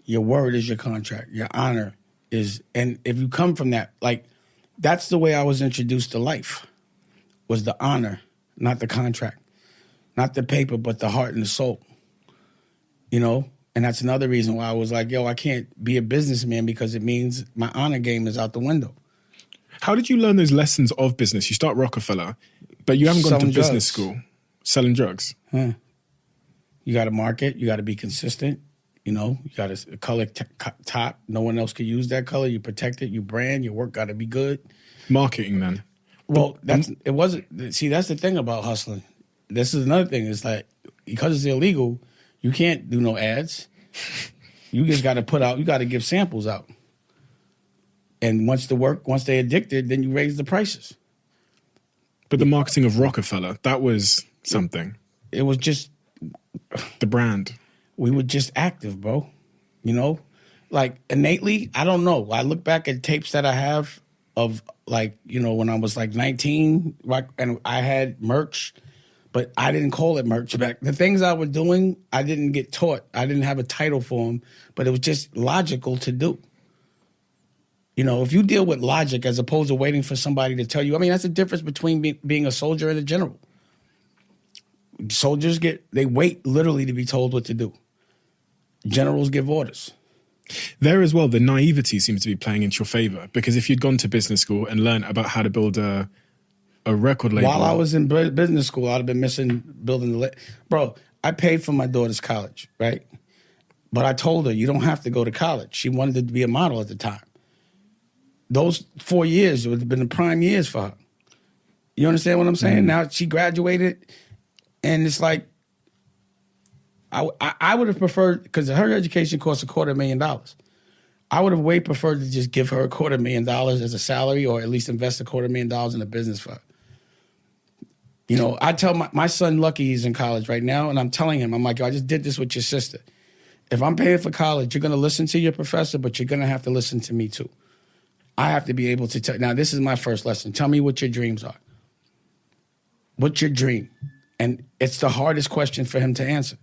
Your word is your contract. Your honor is, and if you come from that, like, that's the way I was introduced to life, was the honor, not the contract, not the paper, but the heart and the soul, And that's another reason why I was like, I can't be a businessman because it means my honor game is out the window. How did you learn those lessons of business? You start Roc-A-Fella, but you haven't gone to business school. Selling drugs. You got to market. You got to be consistent. You got a color top. No one else could use that color. You protect it. You brand. Your work got to be good. Marketing, then. Well, it wasn't. See, that's the thing about hustling. This is another thing. It's like, because it's illegal, you can't do no ads. You just got to put out. You got to give samples out. And once they addicted, then you raise the prices. But the marketing of Roc-A-Fella, that was something. It was just the brand. We were just active, bro. Like innately, I don't know. I look back at tapes that I have of, like, when I was like 19, and I had merch, but I didn't call it merch back. The things I was doing, I didn't get taught. I didn't have a title for them, but it was just logical to do. If you deal with logic as opposed to waiting for somebody to tell you, I mean, that's the difference between being a soldier and a general. Soldiers they wait literally to be told what to do. Generals give orders. There as well, the naivety seems to be playing into your favor, because if you'd gone to business school and learned about how to build a record label. While I was in business school, I'd have been missing building Bro, I paid for my daughter's college, right? But I told her, you don't have to go to college. She wanted to be a model at the time. Those 4 years would have been the prime years for her. You understand what I'm saying? Now she graduated, and it's like, I would have preferred, because her education cost $250,000. I would have way preferred to just give her $250,000 as a salary, or at least invest $250,000 in a business for her. You know, I tell my son Lucky, he's in college right now, and I'm telling him, I'm like, yo, I just did this with your sister. If I'm paying for college, you're going to listen to your professor, but you're going to have to listen to me too. I have to be able to tell. Now, this is my first lesson. Tell me what your dreams are. What's your dream? And it's the hardest question for him to answer.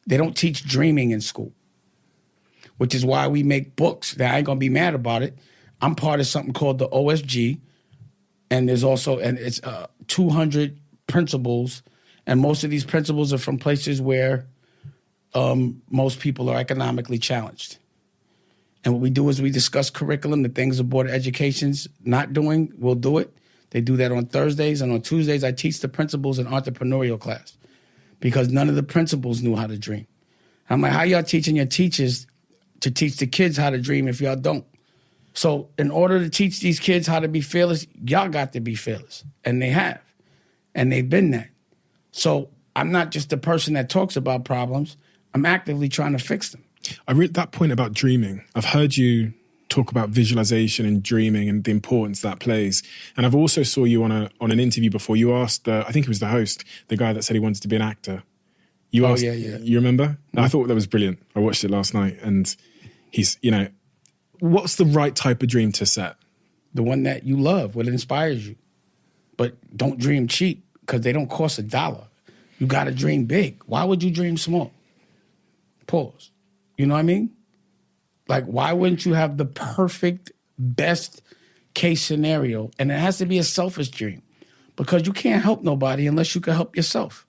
They don't teach dreaming in school, which is why we make books. Now, I ain't going to be mad about it. I'm part of something called the OSG, and there's also, and it's 200 principles, and most of these principles are from places where most people are economically challenged. And what we do is we discuss curriculum, the things the Board of Education's not doing, we'll do it. They do that on Thursdays, and on Tuesdays I teach the principals in entrepreneurial class because none of the principals knew how to dream. I'm like, how y'all teaching your teachers to teach the kids how to dream if y'all don't? So in order to teach these kids how to be fearless, y'all got to be fearless. And they have. And they've been that. So I'm not just the person that talks about problems. I'm actively trying to fix them. I read that point about dreaming. I've heard you talk about visualization and dreaming and the importance that plays. And I've also saw you on an interview before. You asked, I think it was the host, the guy that said he wanted to be an actor. You asked, yeah. You remember? Mm-hmm. I thought that was brilliant. I watched it last night, and he's, you know, what's the right type of dream to set? The one that you love, what inspires you. But don't dream cheap because they don't cost $1. You got to dream big. Why would you dream small? Pause. You know what I mean? Like, why wouldn't you have the perfect, best case scenario? And it has to be a selfish dream because you can't help nobody unless you can help yourself.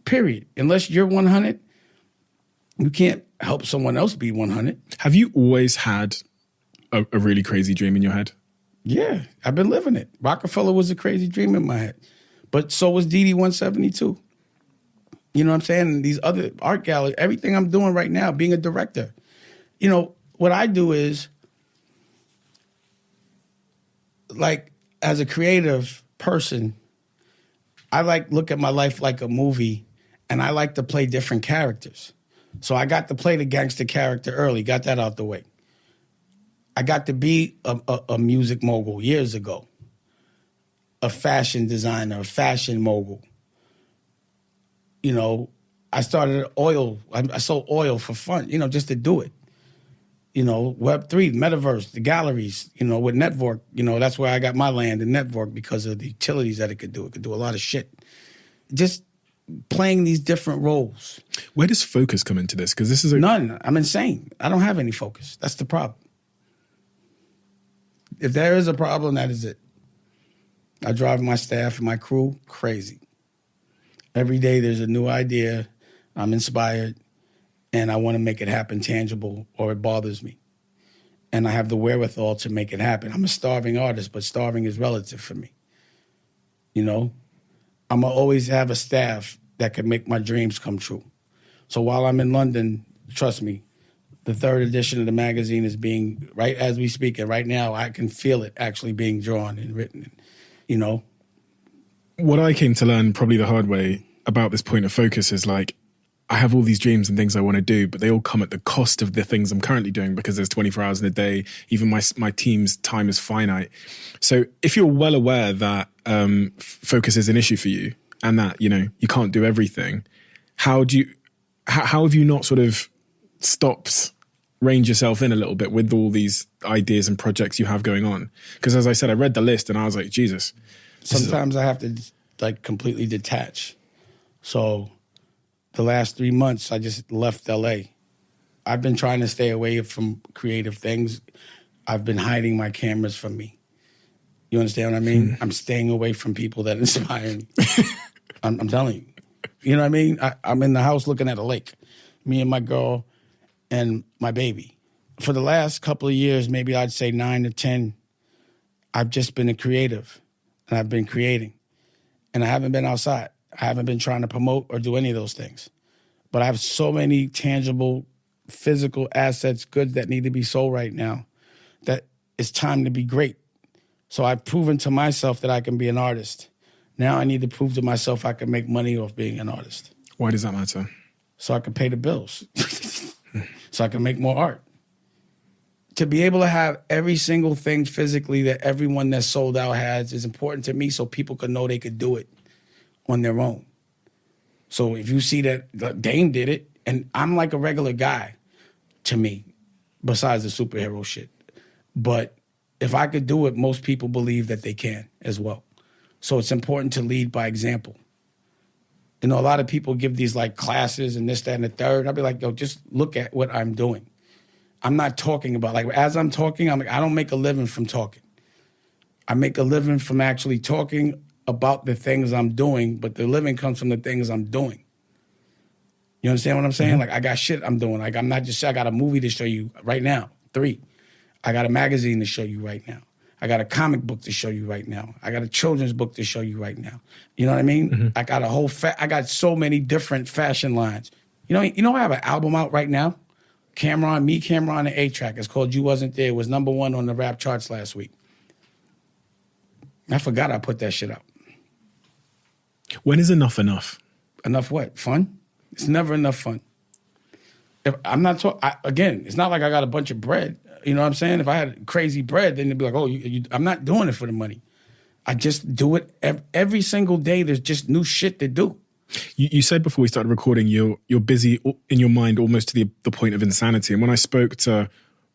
Period. Unless you're 100, you can't help someone else be 100. Have you always had a really crazy dream in your head? Yeah, I've been living it. Roc-A-Fella was a crazy dream in my head. But so was DD 172. You know what I'm saying? And these other art galleries, everything I'm doing right now, being a director. You know, what I do is, like, as a creative person, I look at my life like a movie, and I like to play different characters. So I got to play the gangster character early, got that out the way. I got to be a music mogul years ago, a fashion designer, a fashion mogul. You know, I started oil. I sold oil for fun, you know, just to do it. You know, Web3, Metaverse, the galleries, you know, with Network, you know, that's where I got my land in Network because of the utilities that it could do. It could do a lot of shit. Just playing these different roles. Where does focus come into this? Because this is None. I'm insane. I don't have any focus. That's the problem. If there is a problem, that is it. I drive my staff and my crew crazy. Every day there's a new idea. I'm inspired, and I want to make it happen tangible, or it bothers me. And I have the wherewithal to make it happen. I'm a starving artist, but starving is relative for me. You know? I'm going to always have a staff that can make my dreams come true. So while I'm in London, trust me, the 3rd edition of the magazine is being, right as we speak, and right now I can feel it actually being drawn and written, you know? What I came to learn probably the hard way about this point of focus is, like, I have all these dreams and things I want to do, but they all come at the cost of the things I'm currently doing because there's 24 hours in a day. Even my team's time is finite. So if you're well aware that focus is an issue for you and that, you know, you can't do everything, how have you not sort of stopped, reined yourself in a little bit with all these ideas and projects you have going on? Because as I said, I read the list and I was like, Jesus. Sometimes I have to, like, completely detach. So the last 3 months, I just left LA. I've been trying to stay away from creative things. I've been hiding my cameras from me. You understand what I mean? I'm staying away from people that inspire me. I'm telling you. You know what I mean? I'm in the house looking at a lake. Me and my girl and my baby. For the last couple of years, maybe I'd say 9 to 10, I've just been a creative. And I've been creating. And I haven't been outside. I haven't been trying to promote or do any of those things. But I have so many tangible, physical assets, goods that need to be sold right now, that it's time to be great. So I've proven to myself that I can be an artist. Now I need to prove to myself I can make money off being an artist. Why does that matter? So I can pay the bills. So I can make more art. To be able to have every single thing physically that everyone that's sold out has is important to me, so people can know they could do it on their own. So if you see that Dame did it, and I'm like a regular guy to me, besides the superhero shit. But if I could do it, most people believe that they can as well. So it's important to lead by example. You know, a lot of people give these like classes and this, that, and the third. I'll be like, yo, just look at what I'm doing. I'm not talking about, like, as I'm talking, I don't make a living from talking. I make a living from actually talking about the things I'm doing, but the living comes from the things I'm doing. You understand what I'm saying? Mm-hmm. Like, I got shit I'm doing. Like, I'm not just, I got a movie to show you right now, 3. I got a magazine to show you right now. I got a comic book to show you right now. I got a children's book to show you right now. You know what I mean? Mm-hmm. I got a whole, I got so many different fashion lines. You know, I have an album out right now. Cameron and A-Track. It's called You Wasn't There. It was #1 on the rap charts last week. I forgot I put that shit out. When is enough enough? Enough what? Fun? It's never enough fun. If I'm not talking, again, it's not like I got a bunch of bread. You know what I'm saying? If I had crazy bread, then they'd be like, oh, I'm not doing it for the money. I just do it every single day. There's just new shit to do. You said before we started recording, you're busy in your mind almost to the point of insanity. And when I spoke to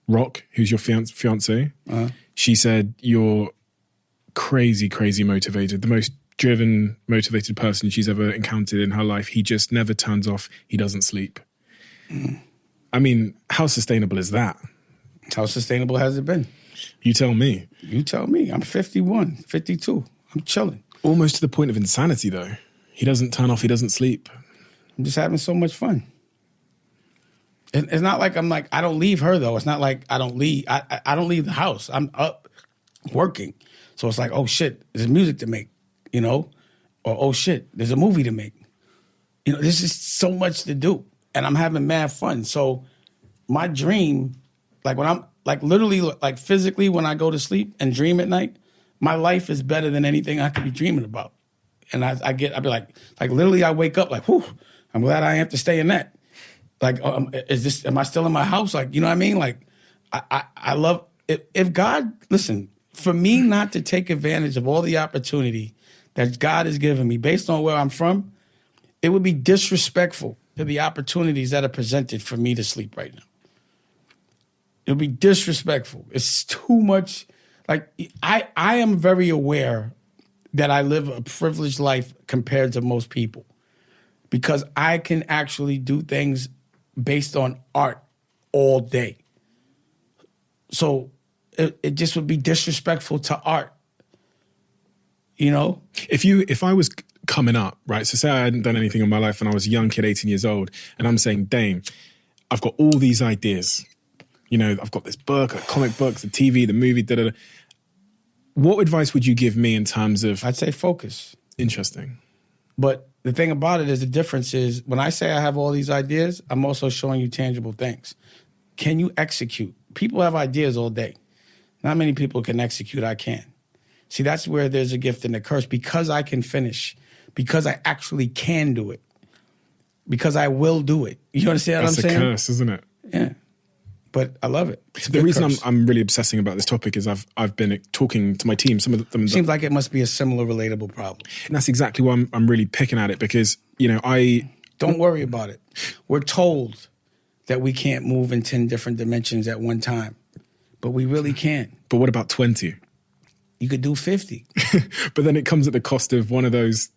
Roc, who's your fiance, she said you're crazy, crazy motivated. The most driven, motivated person she's ever encountered in her life. He just never turns off. He doesn't sleep. Mm. I mean, how sustainable is that? How sustainable has it been? You tell me. You tell me. I'm 51, 52. I'm chilling. Almost to the point of insanity, though. He doesn't turn off. He doesn't sleep. I'm just having so much fun. It's not like I'm like, I don't leave her, though. It's not like I don't leave. I don't leave the house. I'm up working. So it's like, oh, shit, there's music to make, you know? Or, oh, shit, there's a movie to make. You know, there's just so much to do. And I'm having mad fun. So my dream, like when I'm, like literally, like physically when I go to sleep and dream at night, my life is better than anything I could be dreaming about. And I'd be like literally I wake up like, whew, I'm glad I have to stay in that. Like, am I still in my house? Like, you know what I mean? Like, I love, if God, listen, for me not to take advantage of all the opportunity that God has given me based on where I'm from, it would be disrespectful to the opportunities that are presented for me to sleep right now. It would be disrespectful. It's too much. Like, I am very aware that I live a privileged life compared to most people because I can actually do things based on art all day. So it just would be disrespectful to art, you know? If I was coming up, right, so say I hadn't done anything in my life and I was a young kid, 18 years old, and I'm saying, Dame, I've got all these ideas. You know, I've got this book, a comic book, the TV, the movie, da-da-da. What advice would you give me in terms of... I'd say focus. Interesting. But the thing about it is the difference is when I say I have all these ideas, I'm also showing you tangible things. Can you execute? People have ideas all day. Not many people can execute. I can. See, that's where there's a gift and a curse. Because I can finish. Because I actually can do it. Because I will do it. You understand what I'm saying? That's a curse, isn't it? Yeah. But I love it. The reason I'm really obsessing about this topic is I've been talking to my team. Some of them seems like it must be a similar relatable problem. And that's exactly why I'm really picking at it because, you know, Don't worry about it. We're told that we can't move in 10 different dimensions at one time. But we really can. But what about 20? You could do 50. But then it comes at the cost of one of those.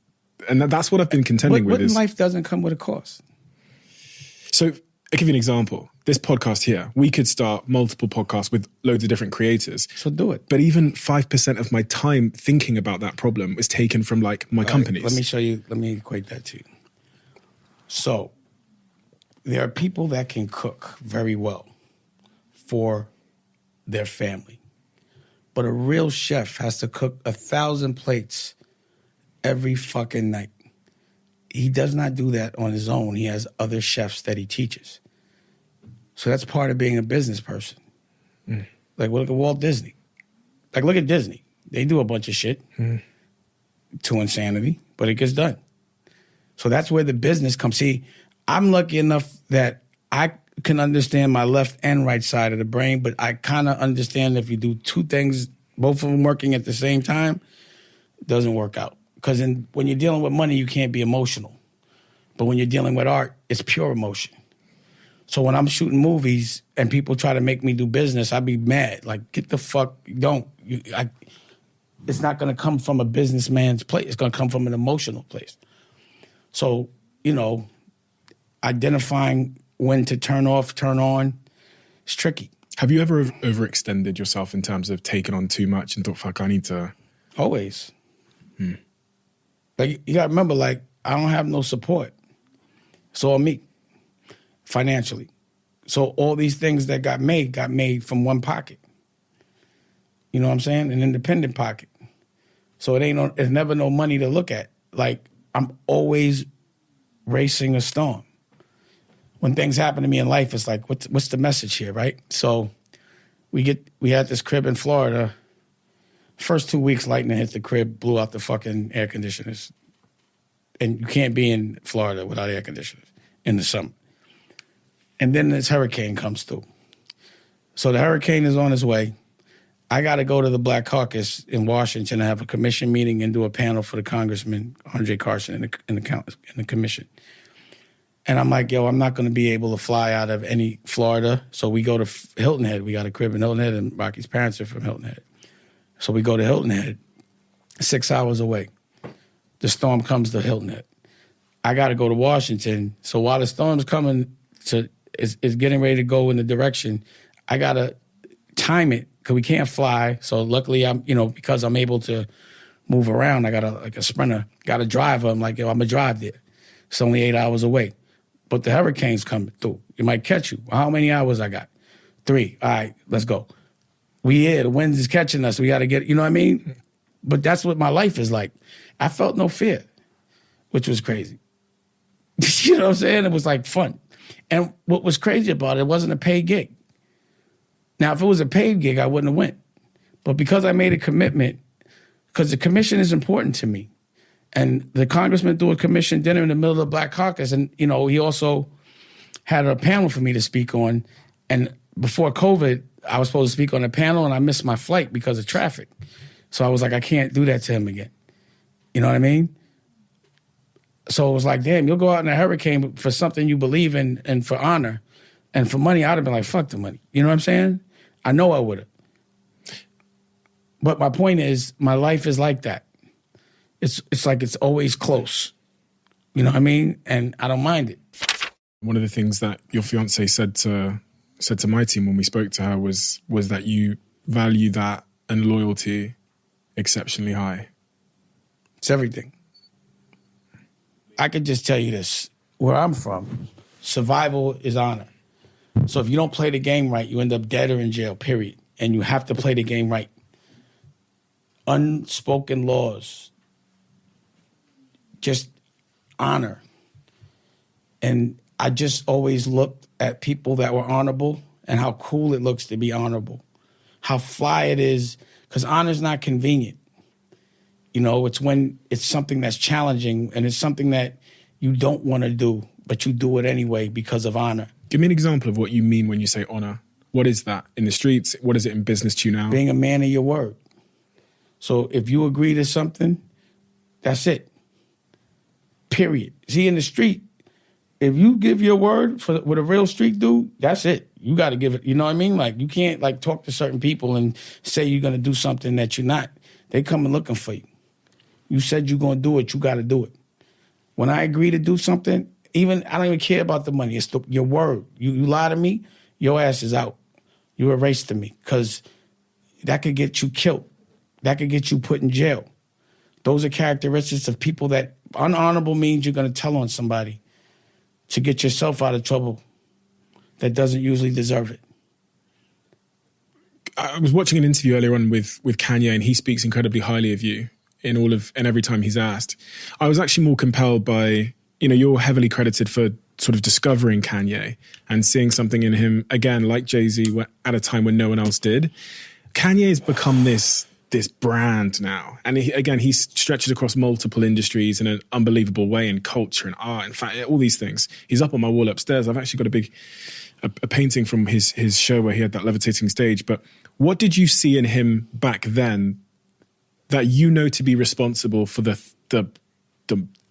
And that's what I've been contending with. What in life doesn't come with a cost? So I'll give you an example. This podcast here, we could start multiple podcasts with loads of different creators. So do it. But even 5% of my time thinking about that problem is taken from like my companies. Let me show you. Let me equate that to you. So there are people that can cook very well for their family. But a real chef has to cook 1,000 plates every fucking night. he does not do that on his own. He has other chefs that he teaches. So that's part of being a business person. Like, look at Walt Disney. Like, look at Disney. They do a bunch of shit to insanity, but it gets done. So that's where the business comes. See, I'm lucky enough that I can understand my left and right side of the brain, but I kind of understand if you do two things, both of them working at the same time, it doesn't work out. Because when you're dealing with money, you can't be emotional. But when you're dealing with art, it's pure emotion. So when I'm shooting movies and people try to make me do business, I be mad. Like, get the fuck, don't. It's not going to come from a businessman's place. It's going to come from an emotional place. So, you know, identifying when to turn off, turn on, it's tricky. Have you ever overextended yourself in terms of taking on too much and thought, fuck, I need to... Always. Like, you got to remember, like, I don't have no support. It's all me, financially. So all these things that got made from one pocket. You know what I'm saying? An independent pocket. So it's never no money to look at. Like, I'm always racing a storm. When things happen to me in life, it's like, what's the message here, right? So we had this crib in Florida. First 2 weeks, lightning hit the crib, blew out the fucking air conditioners. And you can't be in Florida without air conditioners in the summer. And then this hurricane comes through. So the hurricane is on its way. I got to go to the Black Caucus in Washington and have a commission meeting and do a panel for the Congressman, Andre Carson, in the commission. And I'm like, yo, I'm not going to be able to fly out of any Florida. So we go to Hilton Head. We got a crib in Hilton Head, and Rocky's parents are from Hilton Head. So we go to Hilton Head, 6 hours away. The storm comes to Hilton Head. I got to go to Washington. So while the storm's coming, is getting ready to go in the direction, I got to time it because we can't fly. So luckily, because I'm able to move around, I got a Sprinter, got a driver. I'm like, yo, I'm going to drive there. It's only 8 hours away. But the hurricane's coming through. It might catch you. How many hours I got? 3. All right, let's go. We here. The wind is catching us. We got to get, you know what I mean? But that's what my life is like. I felt no fear, which was crazy. You know what I'm saying? It was like fun. And what was crazy about it wasn't a paid gig. Now, if it was a paid gig, I wouldn't have went. But because I made a commitment, because the commission is important to me, and the congressman threw a commission dinner in the middle of the Black Caucus, and, he also had a panel for me to speak on. And before COVID, I was supposed to speak on a panel, and I missed my flight because of traffic. So I was like, I can't do that to him again. You know what I mean? So it was like, damn, you'll go out in a hurricane for something you believe in and for honor. And for money, I'd have been like, fuck the money. You know what I'm saying? I know I would have. But my point is, my life is like that. It's like it's always close. You know what I mean? And I don't mind it. One of the things that your fiance said to my team when we spoke to her was that you value that and loyalty exceptionally high. It's everything. I could just tell you this. Where I'm from, survival is honor. So if you don't play the game right, you end up dead or in jail, period. And you have to play the game right. Unspoken laws. Just honor. And I just always looked at people that were honorable and how cool it looks to be honorable. How fly it is, because honor's not convenient. It's when it's something that's challenging and it's something that you don't want to do, but you do it anyway because of honor. Give me an example of what you mean when you say honor. What is that in the streets? What is it in business to you now? Being a man of your word. So if you agree to something, that's it. Period. See, in the street, if you give your word with a real street dude, that's it. You got to give it. You know what I mean? Like, you can't talk to certain people and say you're going to do something that you're not. They coming looking for you. You said you're going to do it. You got to do it. When I agree to do something, I don't even care about the money. It's your word. You lie to me, your ass is out. You erase to me, because that could get you killed. That could get you put in jail. Those are characteristics of people that unhonorable means you're going to tell on somebody to get yourself out of trouble that doesn't usually deserve it. I was watching an interview earlier on with Kanye, and he speaks incredibly highly of you in every time he's asked. I was actually more compelled by you're heavily credited for sort of discovering Kanye and seeing something in him, again, like Jay-Z, at a time when no one else did. Kanye's become this brand now. And he stretches across multiple industries in an unbelievable way, in culture and art, in fact, all these things. He's up on my wall upstairs. I've actually got a painting from his show where he had that levitating stage. But what did you see in him back then that to be responsible for the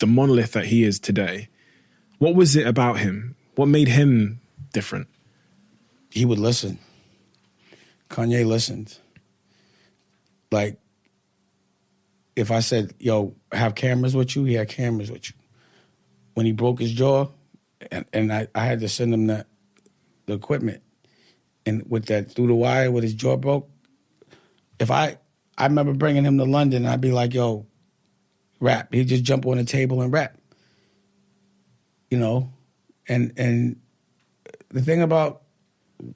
monolith that he is today? What was it about him? What made him different? He would listen. Kanye listened. Like, if I said, yo, have cameras with you, he had cameras with you. When he broke his jaw, and I had to send him the equipment, and with that through the wire, with his jaw broke, I remember bringing him to London, and I'd be like, yo, rap. He'd just jump on the table and rap. And the thing about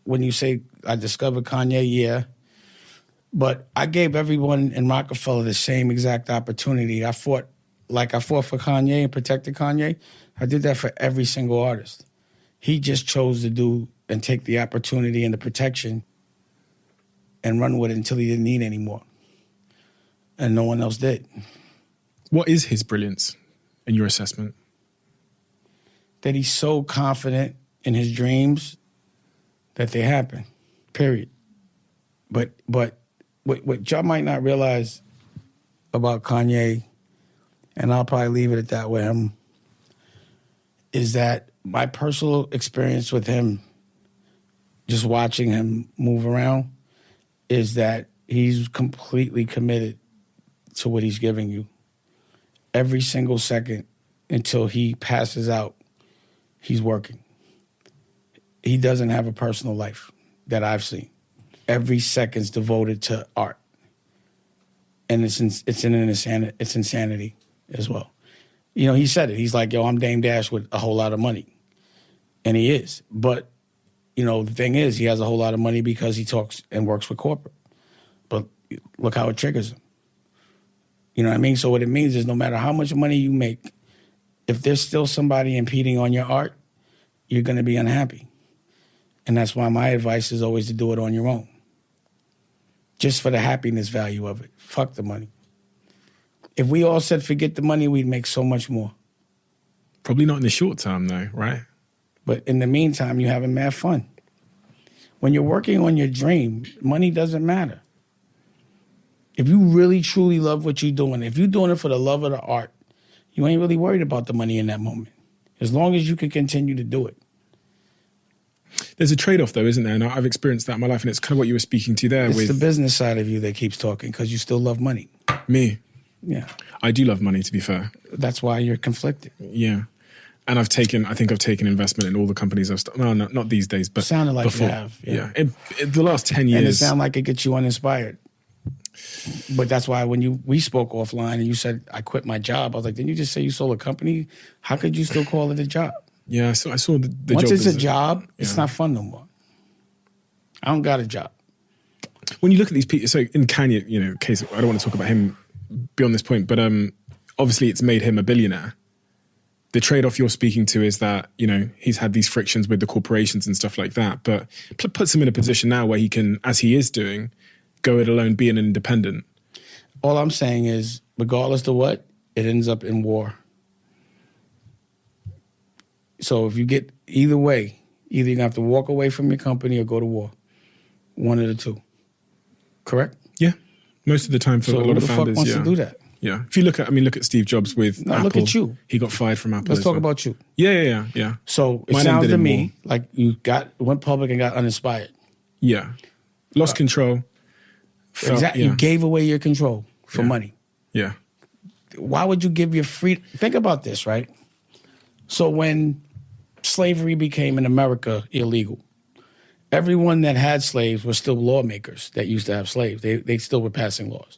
when you say I discovered Kanye, yeah, but I gave everyone in Roc-A-Fella the same exact opportunity. I fought for Kanye and protected Kanye. I did that for every single artist. He just chose to do and take the opportunity and the protection and run with it until he didn't need any more. And no one else did. What is his brilliance in your assessment? That he's so confident in his dreams that they happen, period. But what y'all might not realize about Kanye, and I'll probably leave it at that way, is that my personal experience with him, just watching him move around, is that he's completely committed to what he's giving you. Every single second until he passes out, he's working. He doesn't have a personal life that I've seen. Every second's devoted to art. And it's insanity as well. He said it. He's like, yo, I'm Dame Dash with a whole lot of money. And he is. But, the thing is, he has a whole lot of money because he talks and works with corporate. But look how it triggers him. You know what I mean? So what it means is no matter how much money you make, if there's still somebody impeding on your art, you're going to be unhappy. And that's why my advice is always to do it on your own. Just for the happiness value of it. Fuck the money. If we all said forget the money, we'd make so much more. Probably not in the short term, though, right? But in the meantime, you're having mad fun. When you're working on your dream, money doesn't matter. If you really, truly love what you're doing, if you're doing it for the love of the art, you ain't really worried about the money in that moment. As long as you can continue to do it. There's a trade-off, though, isn't there? And I've experienced that in my life, and it's kind of what you were speaking to there. It's the business side of you that keeps talking because you still love money. Me? Yeah. I do love money, to be fair. That's why you're conflicted. Yeah. And I think I've taken investment in all the companies I've started. No, not these days, but sounded like before. You have. Yeah. The last 10 years. And it sounded like it gets you uninspired. But that's why when we spoke offline and you said, I quit my job, I was like, didn't you just say you sold a company? How could you still call it a job? Yeah, I saw the job. Once it's a job, it's not fun no more. I don't got a job. When you look at these people, so in Kanye, case, I don't want to talk about him beyond this point, but obviously it's made him a billionaire. The trade-off you're speaking to is that, he's had these frictions with the corporations and stuff like that, but puts him in a position now where he can, as he is doing, go it alone, be an independent. All I'm saying is, regardless of what, it ends up in war. So if you get either way, either you're going to have to walk away from your company or go to war. One of the two. Correct? Yeah. Most of the time for a lot of founders, who the fuck wants to do that? Yeah. If you look at Steve Jobs with Apple. Look at you. He got fired from Apple. Let's talk about you. Yeah. So it sounds to me like you went public and got uninspired. Yeah. Lost control. Exactly. Yeah. You gave away your control for money. Yeah. Why would you give your freedom? Think about this, right? So when slavery became in America illegal, everyone that had slaves were still lawmakers that used to have slaves. They still were passing laws.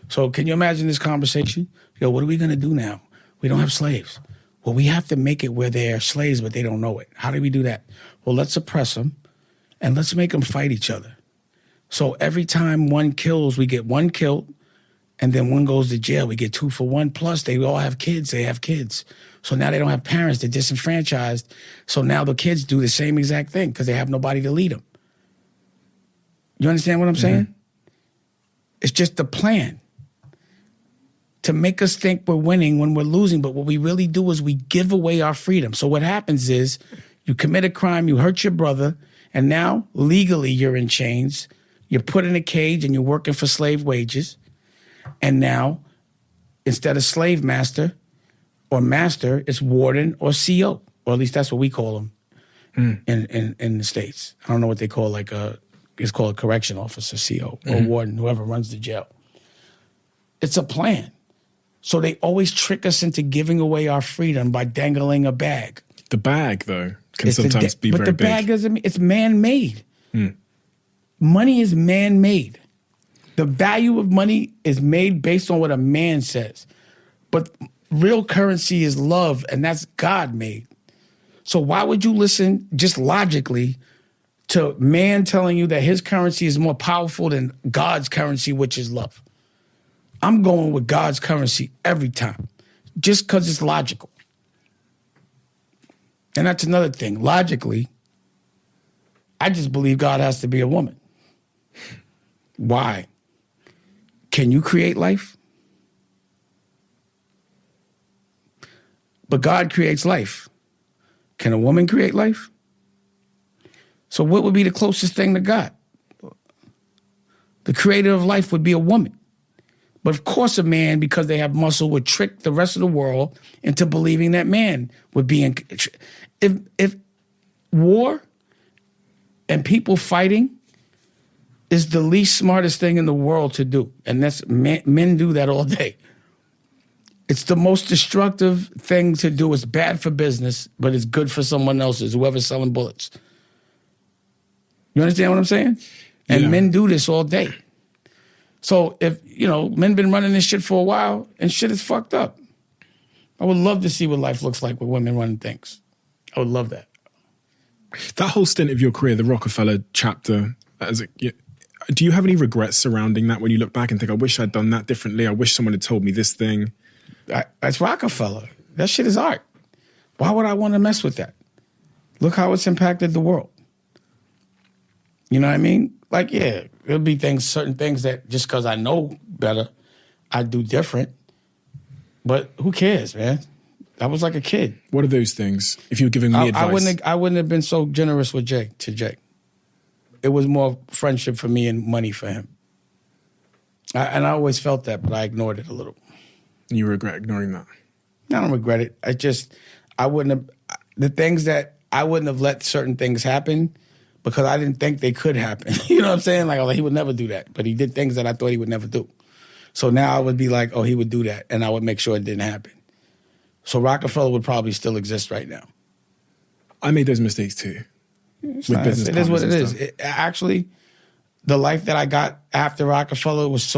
So can you imagine this conversation? What are we going to do now? We don't have slaves. Well, we have to make it where they're slaves, but they don't know it. How do we do that? Well, let's oppress them and let's make them fight each other. So every time one kills, we get one killed And then one goes to jail. We get 2 for 1. Plus, they all have kids. They have kids. So now they don't have parents. They're disenfranchised. So now the kids do the same exact thing because they have nobody to lead them. You understand what I'm saying? It's just the plan to make us think we're winning when we're losing. But what we really do is we give away our freedom. So what happens is you commit a crime, you hurt your brother, and now legally you're in chains. You're put in a cage and you're working for slave wages. And now, instead of slave master or master, it's warden or CO, or at least that's what we call them in the States. I don't know what they call it's called a correction officer, CO, or warden, whoever runs the jail. It's a plan. So they always trick us into giving away our freedom by dangling a bag. The bag, though, can sometimes be very big. But the bag doesn't mean, it's man-made. Money is man-made. The value of money is made based on what a man says. But real currency is love, and that's God-made. So why would you listen just logically to man telling you that his currency is more powerful than God's currency, which is love? I'm going with God's currency every time, just because it's logical. And that's another thing. Logically, I just believe God has to be a woman. Why? Can you create life? But God creates life. Can a woman create life? So what would be the closest thing to God? The creator of life would be a woman. But of course a man, because they have muscle, would trick the rest of the world into believing that man would be in... If war and people fighting is the least smartest thing in the world to do, and that's men do that all day. It's the most destructive thing to do. It's bad for business, but it's good for someone else's, whoever's selling bullets. You understand what I'm saying? And men do this all day. So if, men been running this shit for a while and shit is fucked up. I would love to see what life looks like with women running things. I would love that. That whole stint of your career, the Roc-A-Fella chapter, do you have any regrets surrounding that when you look back and think, I wish I'd done that differently? I wish someone had told me this thing. That's Roc-A-Fella. That shit is art. Why would I want to mess with that? Look how it's impacted the world. You know what I mean? There'll be certain things that just because I know better, I do different. But who cares, man? I was like a kid. What are those things? If you were giving me advice. I wouldn't have been so generous with Jay. It was more friendship for me and money for him. And I always felt that, but I ignored it a little. You regret ignoring that? I don't regret it. I wouldn't have let certain things happen because I didn't think they could happen. You know what I'm saying? He would never do that. But he did things that I thought he would never do. So now I would be like, he would do that. And I would make sure it didn't happen. So Roc-A-Fella would probably still exist right now. I made those mistakes too. It is what it is. Actually, the life that I got after Roc-A-Fella was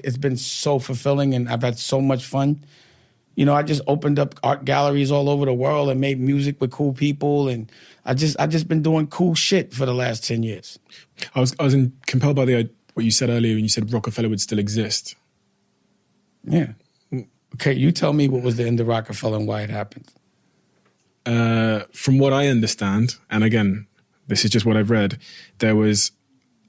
it's been so fulfilling and I've had so much fun. I just opened up art galleries all over the world and made music with cool people, and I just been doing cool shit for the last 10 years. I was compelled by what you said earlier when you said Roc-A-Fella would still exist. Yeah. Okay, you tell me what was the end of Roc-A-Fella and why it happened. From what I understand, and again, this is just what I've read, there was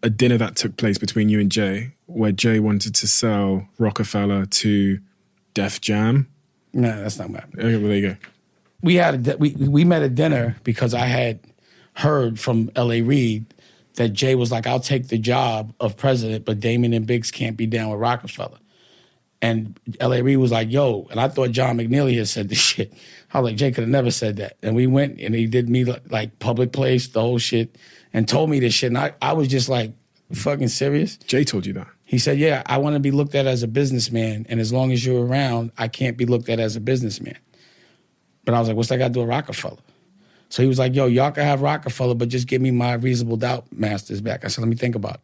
a dinner that took place between you and Jay where Jay wanted to sell Roc-A-Fella to Def Jam. No, that's not what happened. Okay, well, there you go. We met at dinner because I had heard from L.A. Reid that Jay was like, I'll take the job of president, but Damon and Biggs can't be down with Roc-A-Fella. And L.A. Reid was like, yo, and I thought John McNeely had said this shit. I was like, Jay could have never said that. And we went and he did me public place, the whole shit, and told me this shit. And I was just like, fucking serious? Jay told you that? He said, yeah, I want to be looked at as a businessman. And as long as you're around, I can't be looked at as a businessman. But I was like, what's that got to do with Roc-A-Fella? So he was like, yo, y'all can have Roc-A-Fella, but just give me my reasonable doubt masters back. I said, let me think about it.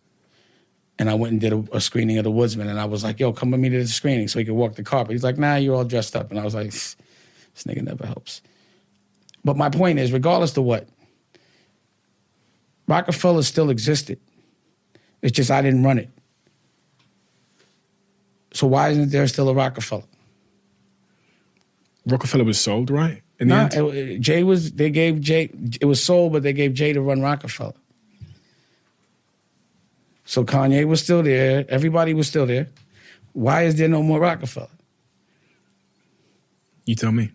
And I went and did a screening of The Woodsman. And I was like, yo, come with me to the screening so he could walk the carpet. He's like, nah, you're all dressed up. And I was like, this nigga never helps. But my point is, regardless of what, Roc-A-Fella still existed. It's just I didn't run it. So why isn't there still a Roc-A-Fella? Roc-A-Fella was sold, right? In the end? It was sold, but they gave Jay to run Roc-A-Fella. So Kanye was still there. Everybody was still there. Why is there no more Roc-A-Fella? You tell me.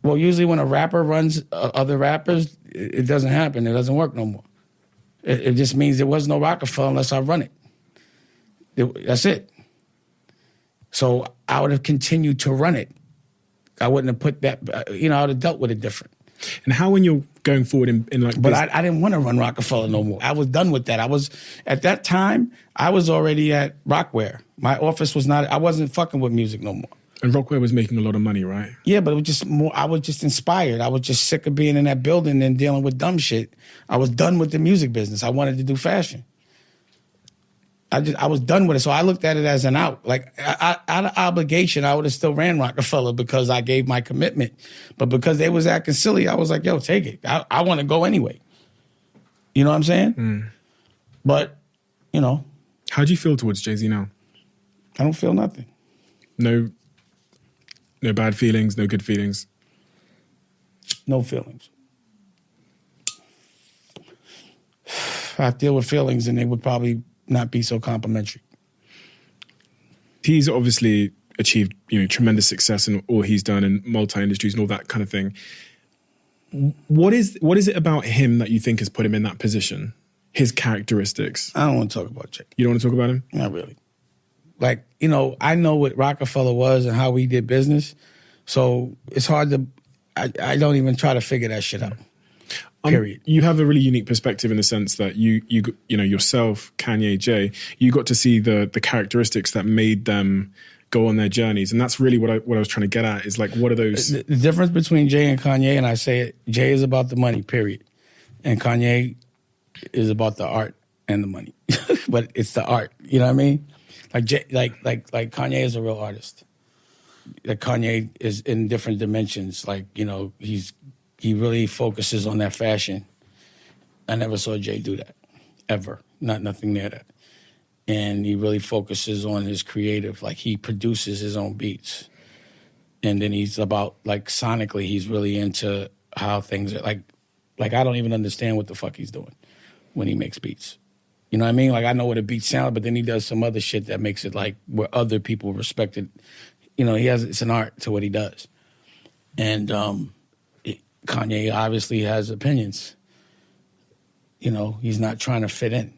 Well, usually when a rapper runs other rappers, it doesn't happen. It doesn't work no more. It just means there was no Roc-A-Fella unless I run it. That's it. So I would have continued to run it. I wouldn't have put that, I would have dealt with it different. And how, when you're going forward in like... But I didn't want to run Roc-A-Fella no more. I was done with that. At that time, I was already at Rockware. My office was not, I wasn't fucking with music no more. And Rockware was making a lot of money, right? Yeah, but it was just more, I was just inspired. I was just sick of being in that building and dealing with dumb shit. I was done with the music business. I wanted to do fashion. I was done with it. So I looked at it as an out. Like, out of obligation, I would have still ran Roc-A-Fella because I gave my commitment. But because they was acting silly, I was like, yo, take it. I want to go anyway. You know what I'm saying? Mm. But, How do you feel towards Jay-Z now? I don't feel nothing. No bad feelings, no good feelings? No feelings. I deal with feelings and they would probably not be so complimentary. He's obviously achieved, tremendous success in all he's done in multi-industries and all that kind of thing. What is it about him that you think has put him in that position? His characteristics? I don't want to talk about Jay. You don't want to talk about him? Not really. Like, I know what Roc-A-Fella was and how we did business, so it's hard to, I don't even try to figure that shit out. Period. You have a really unique perspective in the sense that you yourself, Kanye, Jay, you got to see the characteristics that made them go on their journeys, and that's really what I was trying to get at. Is like, what are those? The difference between Jay and Kanye, and I say it, Jay is about the money, period, and Kanye is about the art and the money, but it's the art. You know what I mean? Like Jay, like Kanye is a real artist. Like Kanye is in different dimensions. Like he really focuses on that fashion. I never saw Jay do that, ever. Nothing near that. And he really focuses on his creative. Like, he produces his own beats. And then he's about, like, sonically, he's really into how things are. Like I don't even understand what the fuck he's doing when he makes beats. You know what I mean? Like, I know what a beat sounds, but then he does some other shit that makes it, like, where other people respect it. It's an art to what he does. And Kanye obviously has opinions. He's not trying to fit in.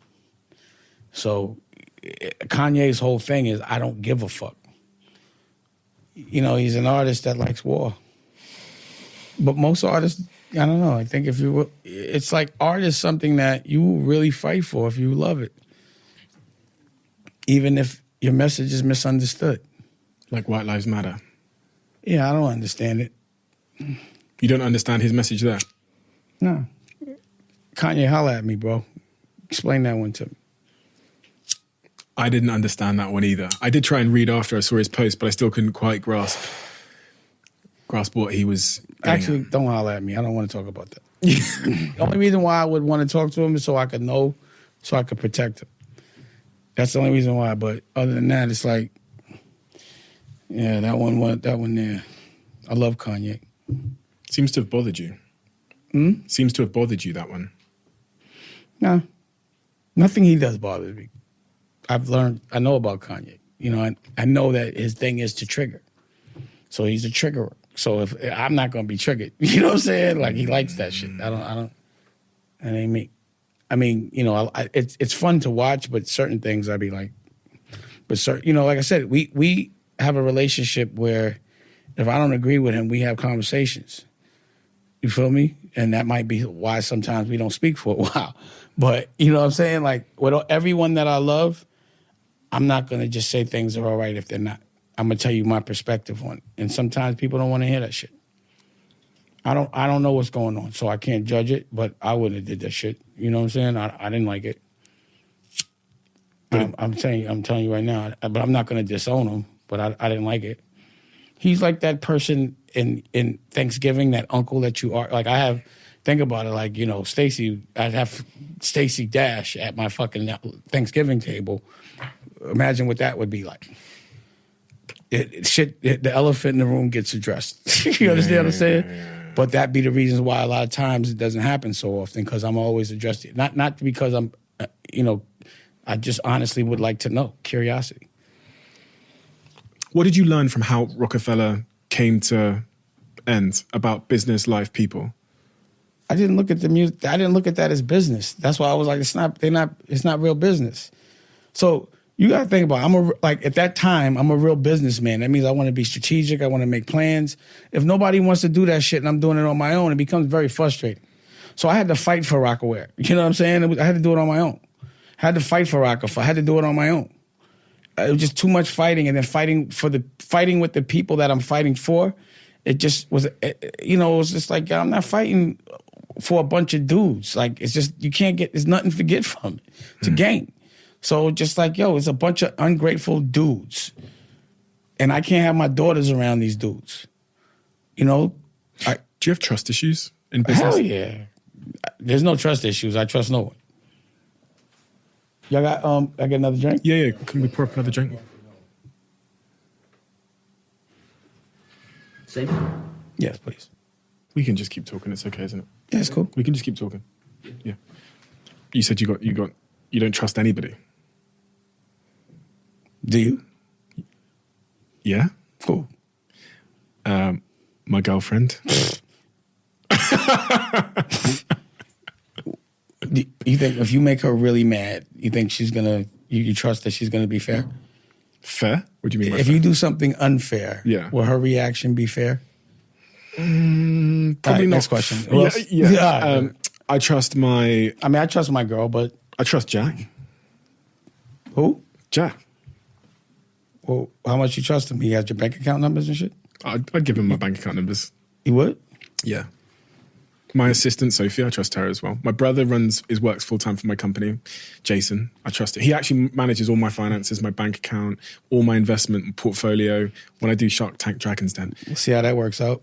So Kanye's whole thing is, I don't give a fuck. He's an artist that likes war. But most artists, I don't know. I think it's like art is something that you will really fight for if you love it. Even if your message is misunderstood. Like White Lives Matter. Yeah, I don't understand it. You don't understand his message there? No. Kanye, holla at me, bro. Explain that one to me. I didn't understand that one either. I did try and read after I saw his post, but I still couldn't quite grasp what he was Actually, don't holler at me. I don't want to talk about that. The only reason why I would want to talk to him is so I could know, so I could protect him. That's the only reason why. But other than that, it's like, yeah, that one there. I love Kanye. Seems to have bothered you. Seems to have bothered you, that one. No. Nothing he does bothers me. I know about Kanye. I know that his thing is to trigger. So he's a triggerer. So if I'm not going to be triggered, you know what I'm saying? Like, he likes that shit. I don't, that ain't me. I mean, it's fun to watch, but certain things I'd be like, like I said, we have a relationship where if I don't agree with him, we have conversations. You feel me? And that might be why sometimes we don't speak for a while. But, you know what I'm saying? Like, with everyone that I love, I'm not going to just say things are all right if they're not. I'm going to tell you my perspective on it. And sometimes people don't want to hear that shit. I don't know what's going on, so I can't judge it, but I wouldn't have did that shit. You know what I'm saying? I didn't like it. I'm telling you right now, but I'm not going to disown him, but I didn't like it. He's like that person in Thanksgiving, that uncle that you are. Like, think about it, like, Stacey, I'd have Stacey Dash at my fucking Thanksgiving table. Imagine what that would be like. the elephant in the room gets addressed. You understand what I'm saying? Yeah. But that be the reasons why a lot of times it doesn't happen so often, because I'm always addressing it. Not because I'm, I just honestly would like to know. Curiosity. What did you learn from how Roc-A-Fella came to end about business, life, people? I didn't look at the music. I didn't look at that as business. That's why I was like, it's not real business. So you got to think about it. At that time, I'm a real businessman. That means I want to be strategic. I want to make plans. If nobody wants to do that shit and I'm doing it on my own, it becomes very frustrating. So I had to fight for Roc-A-Wear. You know what I'm saying? I had to do it on my own. I had to fight for Roc-A-Fella. I had to do it on my own. It was just too much fighting, and then fighting with the people that I'm fighting for. It just was, it was just like, I'm not fighting for a bunch of dudes. Like, it's just, there's nothing to get from it, to gain. So just like, it's a bunch of ungrateful dudes. And I can't have my daughters around these dudes. Do you have trust issues in business? Hell yeah. There's no trust issues. I trust no one. Y'all got, I get another drink? Yeah. Can we pour up another drink? Same? Yes, please. We can just keep talking. It's okay, isn't it? Yeah, it's cool. We can just keep talking. Yeah. You said you don't trust anybody. Do you? Yeah. Cool. My girlfriend. You think if you make her really mad, you think she's gonna? You trust that she's gonna be fair? Fair? What do you mean by if fair? you do something unfair, will her reaction be fair? Probably not. Next question. Yeah. I trust my... I trust my girl, but... I trust Jack. Who? Jack. Well, how much you trust him? He has your bank account numbers and shit? I'd give him my bank account numbers. You would? Yeah. My assistant, Sophie, I trust her as well. My brother works full-time for my company, Jason. I trust it. He actually manages all my finances, my bank account, all my investment portfolio when I do Shark Tank Dragon's Den. We'll see how that works out.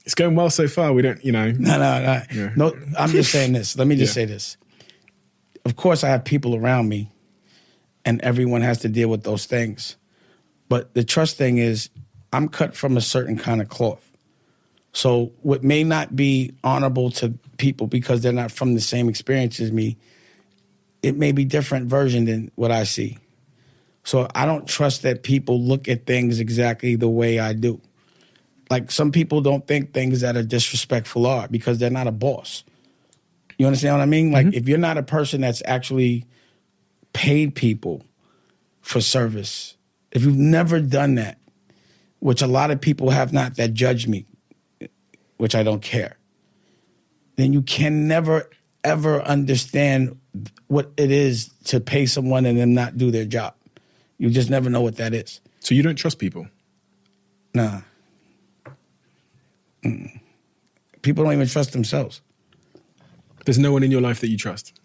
It's going well so far. We don't, No. Yeah. No, I'm just saying this. Let me just say this. Of course, I have people around me, and everyone has to deal with those things. But the trust thing is, I'm cut from a certain kind of cloth. So what may not be honorable to people because they're not from the same experience as me, it may be different version than what I see. So I don't trust that people look at things exactly the way I do. Like, some people don't think things that are disrespectful are because they're not a boss. You understand what I mean? Like, if you're not a person that's actually paid people for service, if you've never done that, which a lot of people have not that judge me, which I don't care, then you can never, ever understand what it is to pay someone and them not do their job. You just never know what that is. So you don't trust people? Nah. Mm-mm. People don't even trust themselves. There's no one in your life that you trust?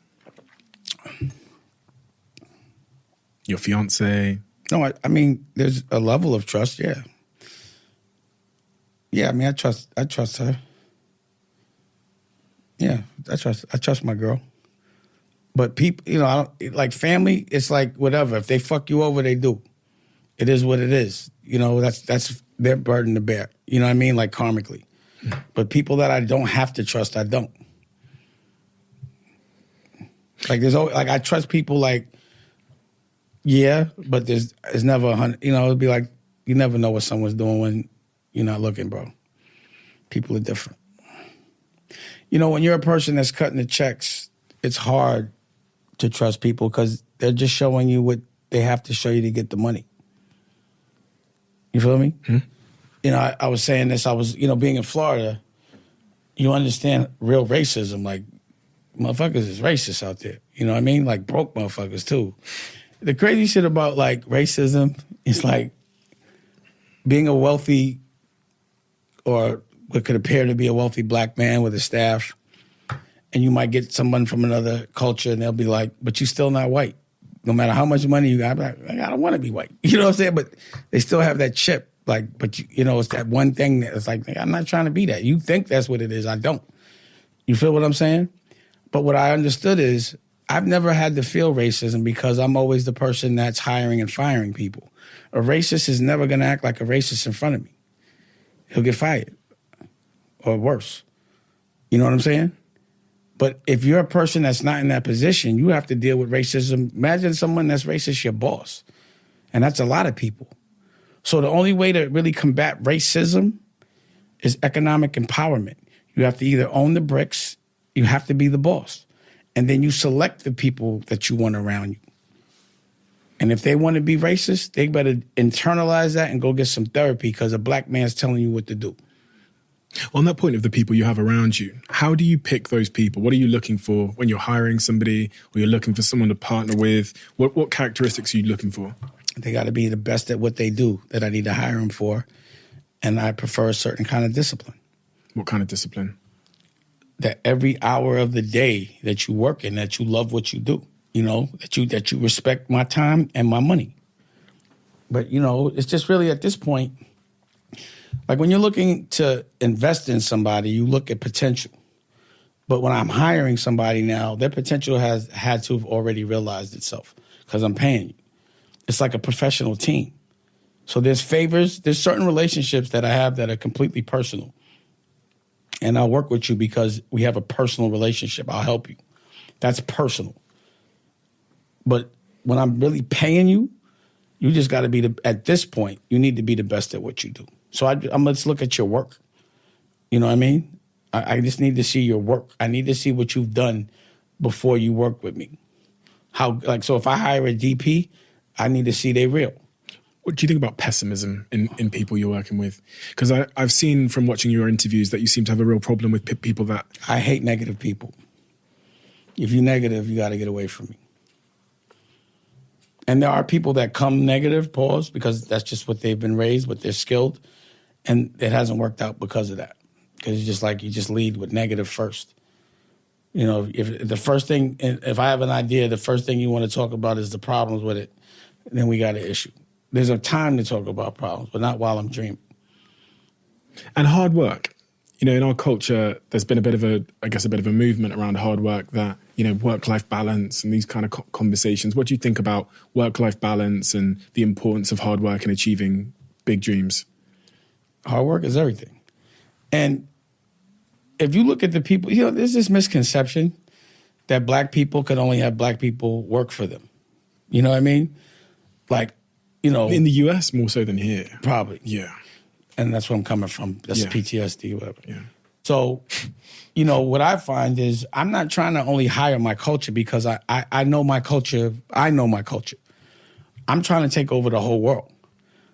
Your fiance? No, I mean, there's a level of trust, yeah. Yeah, I mean, I trust her. Yeah, I trust my girl. But people, I don't, like family, it's like whatever. If they fuck you over, they do. It is what it is. That's their burden to bear. You know what I mean? Like, karmically. But people that I don't have to trust, I don't. Like, there's always, like, I trust people, like, yeah, but there's never 100. It'd be like, you never know what someone's doing when you're not looking, bro. People are different. When you're a person that's cutting the checks, it's hard to trust people because they're just showing you what they have to show you to get the money. You feel me? I was saying this, being in Florida, you understand real racism. Like, motherfuckers is racist out there. You know what I mean? Like, broke motherfuckers, too. The crazy shit about, like, racism is, like, being a wealthy or what could appear to be a wealthy black man with a staff, and you might get someone from another culture, and they'll be like, but you're still not white. No matter how much money you got, I'm like, I don't want to be white. You know what I'm saying? But they still have that chip. Like, but, it's that one thing that's like, I'm not trying to be that. You think that's what it is. I don't. You feel what I'm saying? But what I understood is I've never had to feel racism because I'm always the person that's hiring and firing people. A racist is never going to act like a racist in front of me. He'll get fired or worse. You know what I'm saying? But if you're a person that's not in that position, you have to deal with racism. Imagine someone that's racist, your boss. And that's a lot of people. So the only way to really combat racism is economic empowerment. You have to either own the bricks, you have to be the boss. And then you select the people that you want around you. And if they want to be racist, they better internalize that and go get some therapy because a black man's telling you what to do. On that point of the people you have around you, how do you pick those people? What are you looking for when you're hiring somebody or you're looking for someone to partner with? What characteristics are you looking for? They got to be the best at what they do that I need to hire them for. And I prefer a certain kind of discipline. What kind of discipline? That every hour of the day that you work in, that you love what you do, you know, that you respect my time and my money. But, you know, it's just really at this point, like when you're looking to invest in somebody, you look at potential. But when I'm hiring somebody now, their potential has had to have already realized itself because I'm paying you. It's like a professional team. So there's favors, there's certain relationships that I have that are completely personal. And I'll work with you because we have a personal relationship. I'll help you. That's personal. But when I'm really paying you, you just got to be at this point, you need to be the best at what you do. So let's look at your work. You know what I mean? I just need to see your work. I need to see what you've done before you work with me. So if I hire a DP, I need to see they real. What do you think about pessimism in people you're working with? Because I've seen from watching your interviews that you seem to have a real problem with people that... I hate negative people. If you're negative, you got to get away from me. And there are people that come negative, because that's just what they've been raised, but they're skilled. And it hasn't worked out because of that. Because you just lead with negative first. You know, if I have an idea, the first thing you want to talk about is the problems with it, then we got an issue. There's a time to talk about problems, but not while I'm dreaming. And hard work. You know, in our culture, there's been a bit of a movement around hard work that, you know, work-life balance and these kind of conversations. What do you think about work-life balance and the importance of hard work in achieving big dreams? Hard work is everything. And if you look at the people, you know, there's this misconception that black people could only have black people work for them. You know what I mean? Like, you know. In the US, more so than here. Probably. Yeah. And that's where I'm coming from. That's PTSD, whatever. Yeah. So, you know, what I find is I'm not trying to only hire my culture because I know my culture. I know my culture. I'm trying to take over the whole world.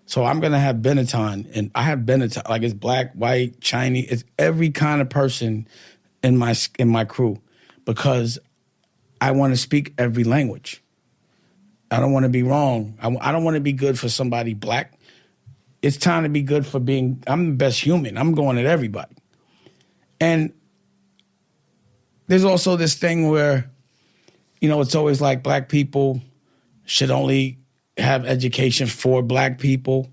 So I'm going to have Benetton, and I have Benetton, like it's black, white, Chinese, it's every kind of person in my crew because I want to speak every language. I don't want to be wrong. I don't want to be good for somebody black. It's time to be good for I'm the best human. I'm going at everybody. And there's also this thing where, you know, it's always like black people should only have education for black people.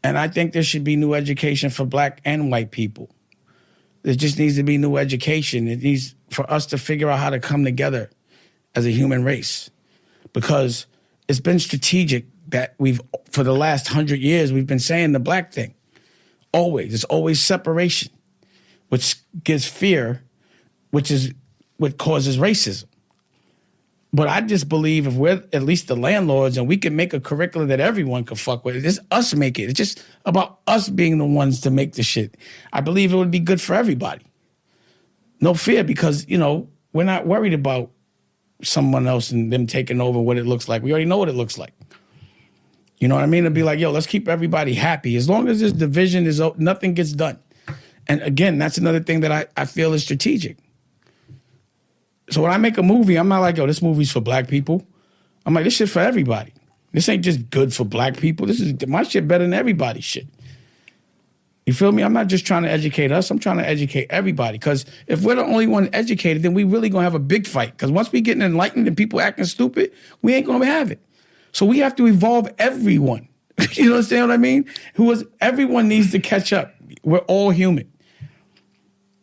And I think there should be new education for black and white people. There just needs to be new education. It needs for us to figure out how to come together as a human race. Because it's been strategic that for the last 100 years, we've been saying the black thing. Always. It's always separation, which gives fear, which is what causes racism. But I just believe if we're at least the landlords and we can make a curriculum that everyone can fuck with, it's us make it. It's just about us being the ones to make the shit. I believe it would be good for everybody. No fear, because, you know, we're not worried about someone else and them taking over what it looks like. We already know what it looks like. You know what I mean? It'd be like, yo, let's keep everybody happy. As long as this division is, nothing gets done. And again, that's another thing that I feel is strategic. So when I make a movie, I'm not like, yo, this movie's for black people. I'm like, this shit for everybody. This ain't just good for black people. This is my shit better than everybody's shit. You feel me? I'm not just trying to educate us. I'm trying to educate everybody. Because if we're the only one educated, then we really going to have a big fight. Because once we getting enlightened and people acting stupid, we ain't going to have it. So we have to evolve everyone. You understand what I mean? Everyone needs to catch up. We're all human.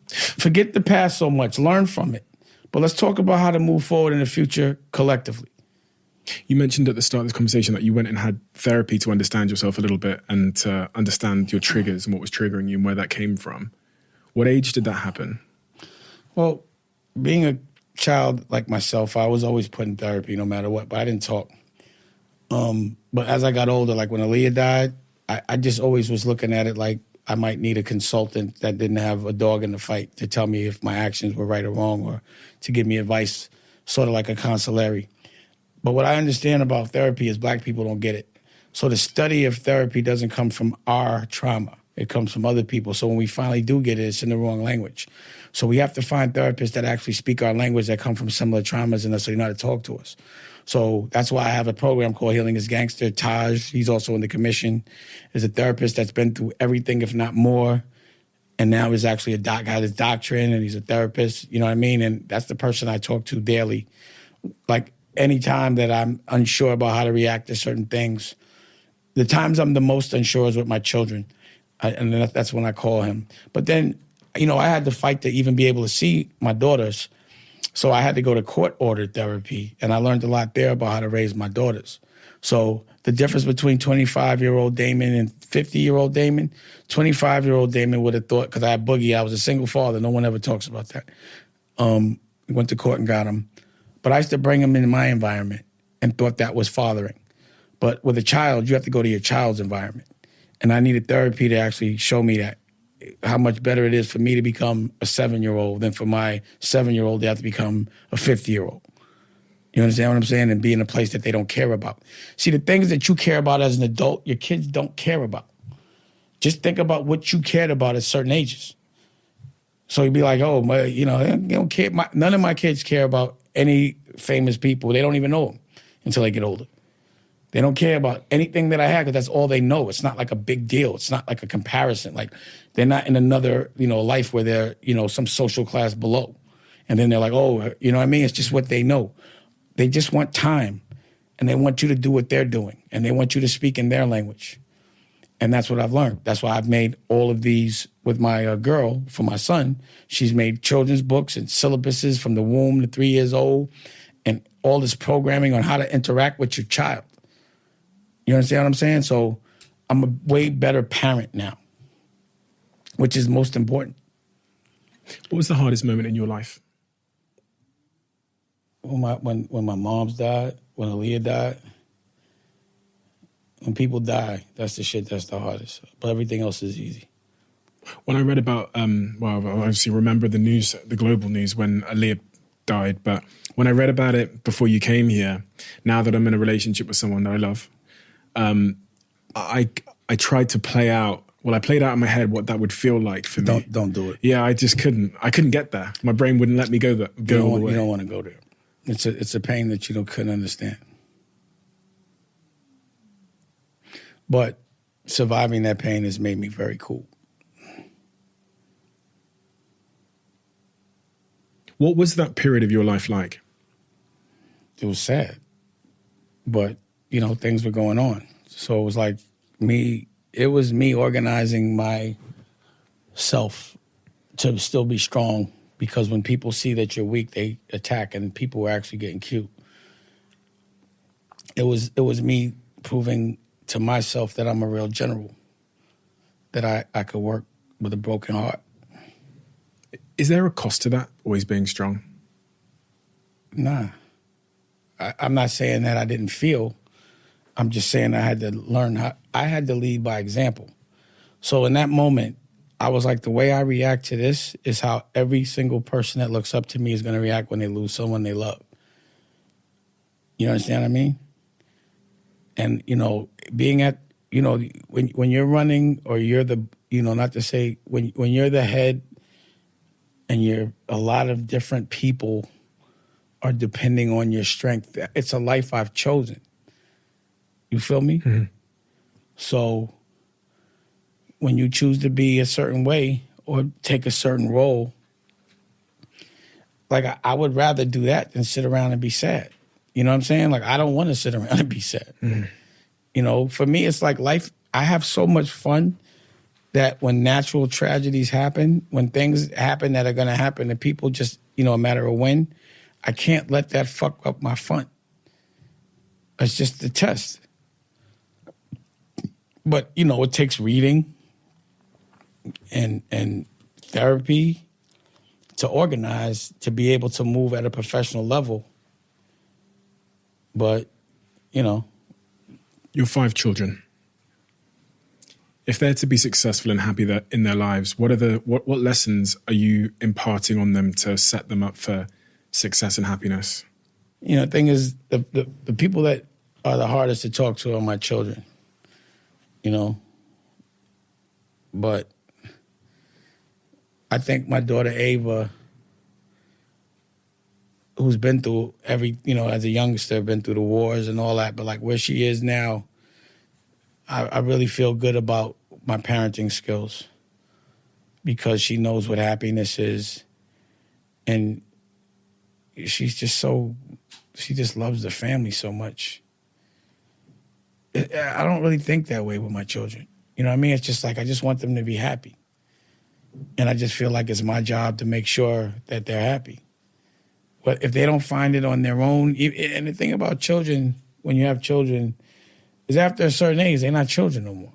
Forget the past so much. Learn from it. But let's talk about how to move forward in the future collectively. You mentioned at the start of this conversation that you went and had therapy to understand yourself a little bit and to understand your triggers and what was triggering you and where that came from. What age did that happen? Well, being a child like myself, I was always put in therapy no matter what, but I didn't talk. But as I got older, like when Aaliyah died, I just always was looking at it like I might need a consultant that didn't have a dog in the fight to tell me if my actions were right or wrong or to give me advice, sort of like a consigliere. But what I understand about therapy is black people don't get it. So the study of therapy doesn't come from our trauma. It comes from other people. So when we finally do get it, it's in the wrong language. So we have to find therapists that actually speak our language that come from similar traumas and so they know how to talk to us. So that's why I have a program called Healing is Gangster. Taj, he's also in the commission, is a therapist that's been through everything, if not more. And now is actually got his doctrine and he's a therapist, you know what I mean? And that's the person I talk to daily. Like anytime that I'm unsure about how to react to certain things, the times I'm the most unsure is with my children. And that's when I call him. But then, you know, I had to fight to even be able to see my daughters. So I had to go to court-ordered therapy, and I learned a lot there about how to raise my daughters. So the difference between 25-year-old Damon and 50-year-old Damon, 25-year-old Damon would have thought, because I had Boogie, I was a single father. No one ever talks about that. Went to court and got him. But I used to bring him into my environment and thought that was fathering. But with a child, you have to go to your child's environment. And I needed therapy to actually show me that, how much better it is for me to become a 7-year-old than for my 7-year-old to have to become a 50-year-old. You understand what I'm saying? And be in a place that they don't care about. See, the things that you care about as an adult, your kids don't care about. Just think about what you cared about at certain ages. So you'd be like, oh, you know, they don't care. None of my kids care about any famous people. They don't even know them until they get older. They don't care about anything that I had because that's all they know. It's not like a big deal. It's not like a comparison. Like they're not in another, you know, life where they're, you know, some social class below. And then they're like, oh, you know what I mean? It's just what they know. They just want time and they want you to do what they're doing and they want you to speak in their language. And that's what I've learned. That's why I've made all of these with my girl for my son. She's made children's books and syllabuses from the womb to 3 years old and all this programming on how to interact with your child. You understand what I'm saying? So I'm a way better parent now, which is most important. What was the hardest moment in your life? When my mom's died, when Aaliyah died. When people die, that's the shit that's the hardest. But everything else is easy. When I read about, well, I obviously remember the news, the global news when Aaliyah died, but when I read about it before you came here, now that I'm in a relationship with someone that I love, I tried to play out, well, I played out in my head what that would feel like for me. Don't do it. Yeah, I just couldn't. I couldn't get there. My brain wouldn't let me go all the way. You don't want to go there. It's a pain that you couldn't understand. But surviving that pain has made me very cool. What was that period of your life like? It was sad. But, you know, things were going on. So it was like it was me organizing myself to still be strong, because when people see that you're weak, they attack, and people were actually getting cute. It was me proving to myself that I'm a real general, that I could work with a broken heart. Is there a cost to that, always being strong? Nah. I'm not saying that I didn't feel. I'm just saying I had to learn I had to lead by example. So in that moment, I was like, the way I react to this is how every single person that looks up to me is going to react when they lose someone they love. You understand what I mean? And, you know, being at, you know, when you're running, or you're the, you know, not to say, when you're the head and you're a lot of different people are depending on your strength, it's a life I've chosen. You feel me? Mm-hmm. So when you choose to be a certain way or take a certain role, like I would rather do that than sit around and be sad. You know what I'm saying? Like, I don't want to sit around and be sad. Mm-hmm. You know, for me, it's like life. I have so much fun that when natural tragedies happen, when things happen that are going to happen to people just, a matter of when, I can't let that fuck up my front. It's just the test. But, it takes reading and therapy to organize, to be able to move at a professional level. But, Your 5 children. If they're to be successful and happy in their lives, what lessons are you imparting on them to set them up for success and happiness? The thing is, the people that are the hardest to talk to are my children, But I think my daughter Ava, who's been through as a youngster, been through the wars and all that, but like where she is now, I really feel good about my parenting skills because she knows what happiness is. And she just loves the family so much. I don't really think that way with my children. You know what I mean? It's just like I just want them to be happy. And I just feel like it's my job to make sure that they're happy. But if they don't find it on their own, and the thing about children, when you have children, is after a certain age, they're not children no more.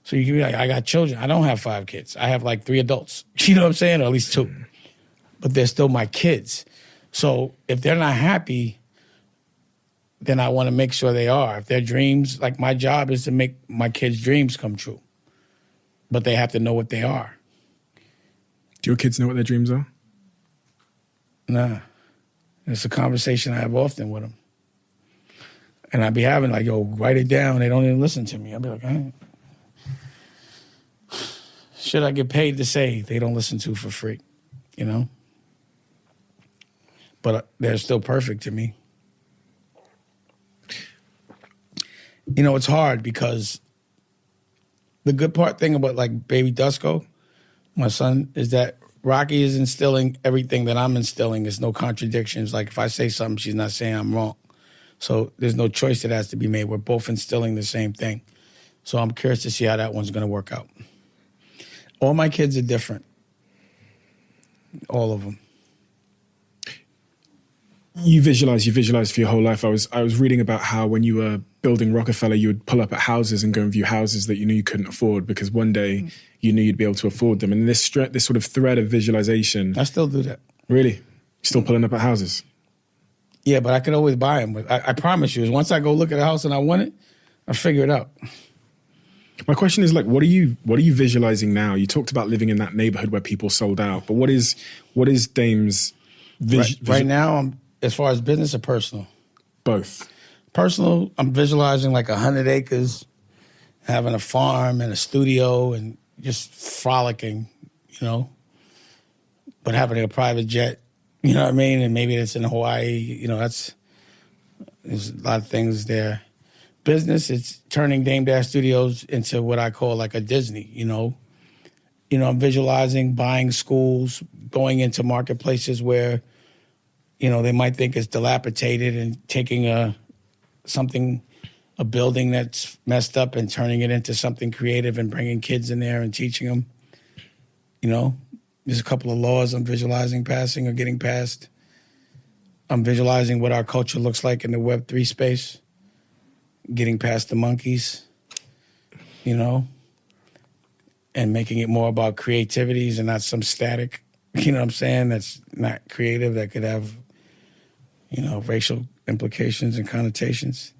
So you can be like, I got children. I don't have 5 kids. I have like 3 adults. You know what I'm saying? Or at least 2. But they're still my kids. So if they're not happy, then I want to make sure they are. If their dreams, like my job is to make my kids' dreams come true. But they have to know what they are. Do your kids know what their dreams are? Nah. It's a conversation I have often with them. And I'd be having like, yo, write it down. They don't even listen to me. I'd be like, should I get paid to say they don't listen to for free? But they're still perfect to me. It's hard because the good thing about like baby Dusko, my son, is that Rocky is instilling everything that I'm instilling. There's no contradictions. Like if I say something, she's not saying I'm wrong. So there's no choice that has to be made. We're both instilling the same thing. So I'm curious to see how that one's going to work out. All my kids are different. All of them. You visualize for your whole life. I was reading about how when you were building Roc-A-Fella, you would pull up at houses and go and view houses that you knew you couldn't afford because one day you knew you'd be able to afford them. And this sort of thread of visualization. I still do that. Really? You're still pulling up at houses? Yeah, but I could always buy them. I promise you, once I go look at a house and I want it, I figure it out. My question is like, what are you visualizing now? You talked about living in that neighborhood where people sold out, but what is Dame's vision? Right now, as far as business or personal? Both. Personal, I'm visualizing like 100 acres, having a farm and a studio and just frolicking, but having a private jet, you know what I mean? And maybe it's in Hawaii, there's a lot of things there. Business, it's turning Dame Dash Studios into what I call like a Disney, I'm visualizing buying schools, going into marketplaces where, they might think it's dilapidated and taking a building that's messed up and turning it into something creative and bringing kids in there and teaching them. There's a couple of laws I'm visualizing passing or getting passed. I'm visualizing what our culture looks like in the Web3 space, getting past the monkeys, and making it more about creativities and not some static, that's not creative, that could have, racial implications and connotations.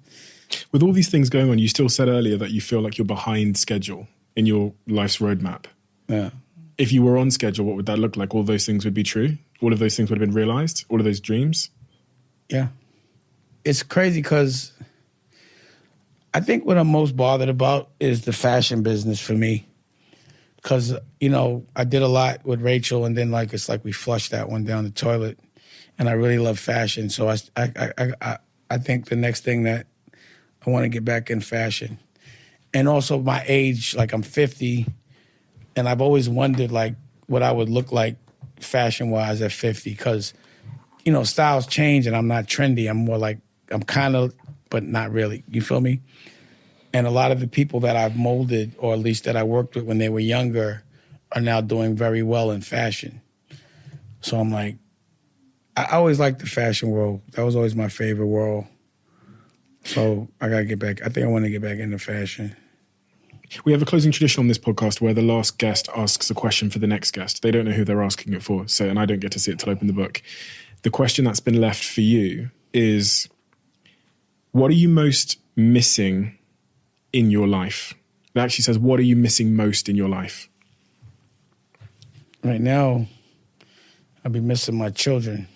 With all these things going on, you still said earlier that you feel like you're behind schedule in your life's roadmap. Yeah. If you were on schedule, what would that look like? All those things would be true? All of those things would have been realized? All of those dreams? Yeah. It's crazy because I think what I'm most bothered about is the fashion business for me. Because, I did a lot with Rachel and then it's like we flushed that one down the toilet. And I really love fashion. So I think the next thing that I want to get back in fashion. And also my age, like I'm 50, and I've always wondered what I would look like fashion-wise at 50 because, styles change and I'm not trendy. I'm more like, I'm kind of, but not really. You feel me? And a lot of the people that I've molded, or at least that I worked with when they were younger, are now doing very well in fashion. So I'm like, I always liked the fashion world. That was always my favorite world. So I got to get back. I think I want to get back into fashion. We have a closing tradition on this podcast where the last guest asks a question for the next guest. They don't know who they're asking it for, and I don't get to see it till I open the book. The question that's been left for you is, what are you most missing in your life? It actually says, what are you missing most in your life? Right now, I'll be missing my children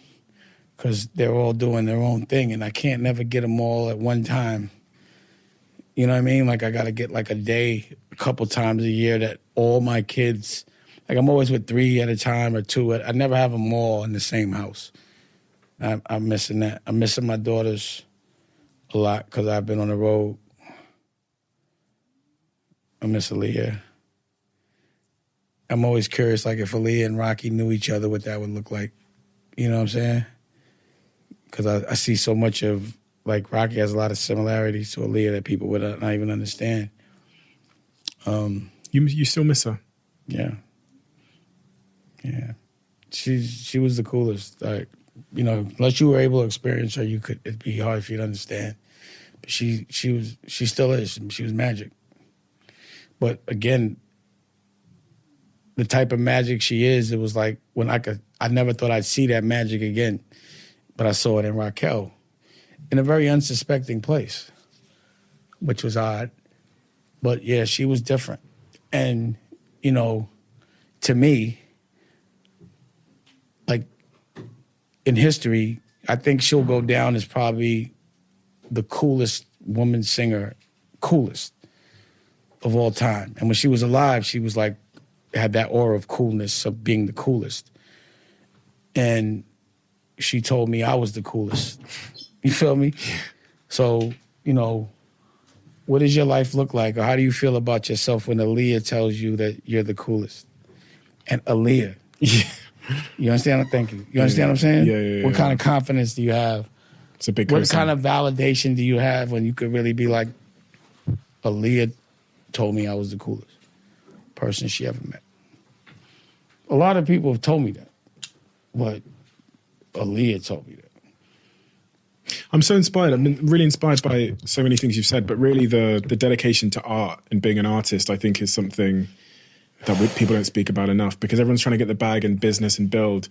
because they're all doing their own thing, and I can't never get them all at one time. You know what I mean? Like, I got to get like a day, a couple times a year that all my kids, like I'm always with 3 at a time or 2. I never have them all in the same house. I'm missing that. I'm missing my daughters a lot because I've been on the road. I miss Aaliyah. I'm always curious, like if Aaliyah and Rocky knew each other, what that would look like. You know what I'm saying? Because I see so much of, like, Rocky has a lot of similarities to Aaliyah that people would not even understand. You still miss her? Yeah. Yeah. She was the coolest. Like, you know, unless you were able to experience her, it'd be hard for you to understand. But she still is. She was magic. But again, the type of magic she is, it was like when I never thought I'd see that magic again, but I saw it in Raquel in a very unsuspecting place, which was odd. But yeah, she was different. And, you know, to me, like in history, I think she'll go down as probably the coolest woman singer, coolest of all time. And when she was alive, she was like, had that aura of coolness, of being the coolest. And she told me I was the coolest. You feel me? So, you know, what does your life look like? Or how do you feel about yourself when Aaliyah tells you that you're the coolest? And Aaliyah. Yeah. You understand? Thank you. You understand what I'm saying? Yeah. What kind of confidence do you have? It's a big What question. kind of validation do you have when you could really be like, Aaliyah told me I was the coolest person she ever met? A lot of people have told me that, but Aaliyah told me that. I'm so inspired. I've been really inspired by so many things you've said, but really the dedication to art and being an artist, I think, is something that people don't speak about enough, because everyone's trying to get the bag and business and build,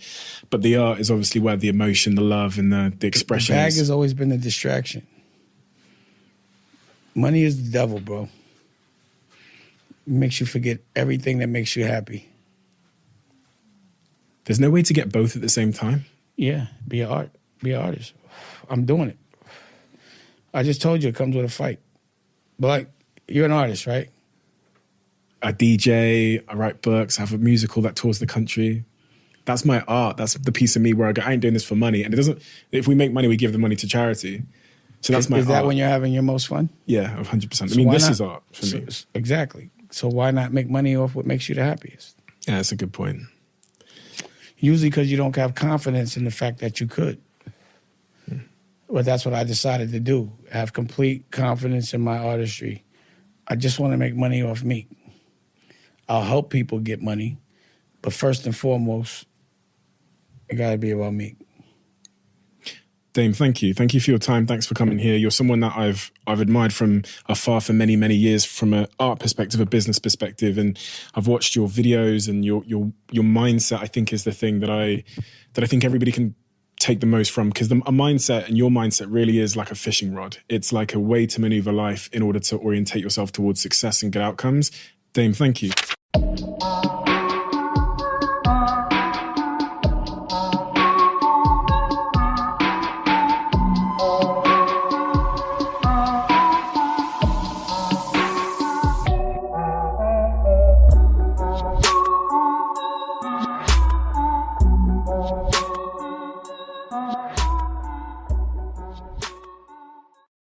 but the art is obviously where the emotion, the love, and the expression The bag is. has always been a distraction. Money is the devil, bro. It makes you forget everything that makes you happy. There's no way to get both at the same time. Yeah, be an artist. I'm doing it. I just told you it comes with a fight. But like, you're an artist, right? I DJ, I write books, I have a musical that tours the country. That's my art. That's the piece of me where I go, I ain't doing this for money. And it doesn't, if we make money, we give the money to charity. So that's my art. Is that when you're having your most fun? Yeah, 100%. So I mean, this not? is art for me. Exactly. So why not make money off what makes you the happiest? Yeah, that's a good point. Usually because you don't have confidence in the fact that you could. But that's what I decided to do. Have complete confidence in my artistry. I just want to make money off me. I'll help people get money, but first and foremost, it got to be about me. Dame, thank you. Thank you for your time. Thanks for coming here. You're someone that I've admired from afar for many, many years, from an art perspective, a business perspective, and I've watched your videos, and your mindset, I think, is the thing that I think everybody can take the most from, because a mindset, and your mindset, really is like a fishing rod. It's like a way to maneuver life in order to orientate yourself towards success and good outcomes. Dame, thank you.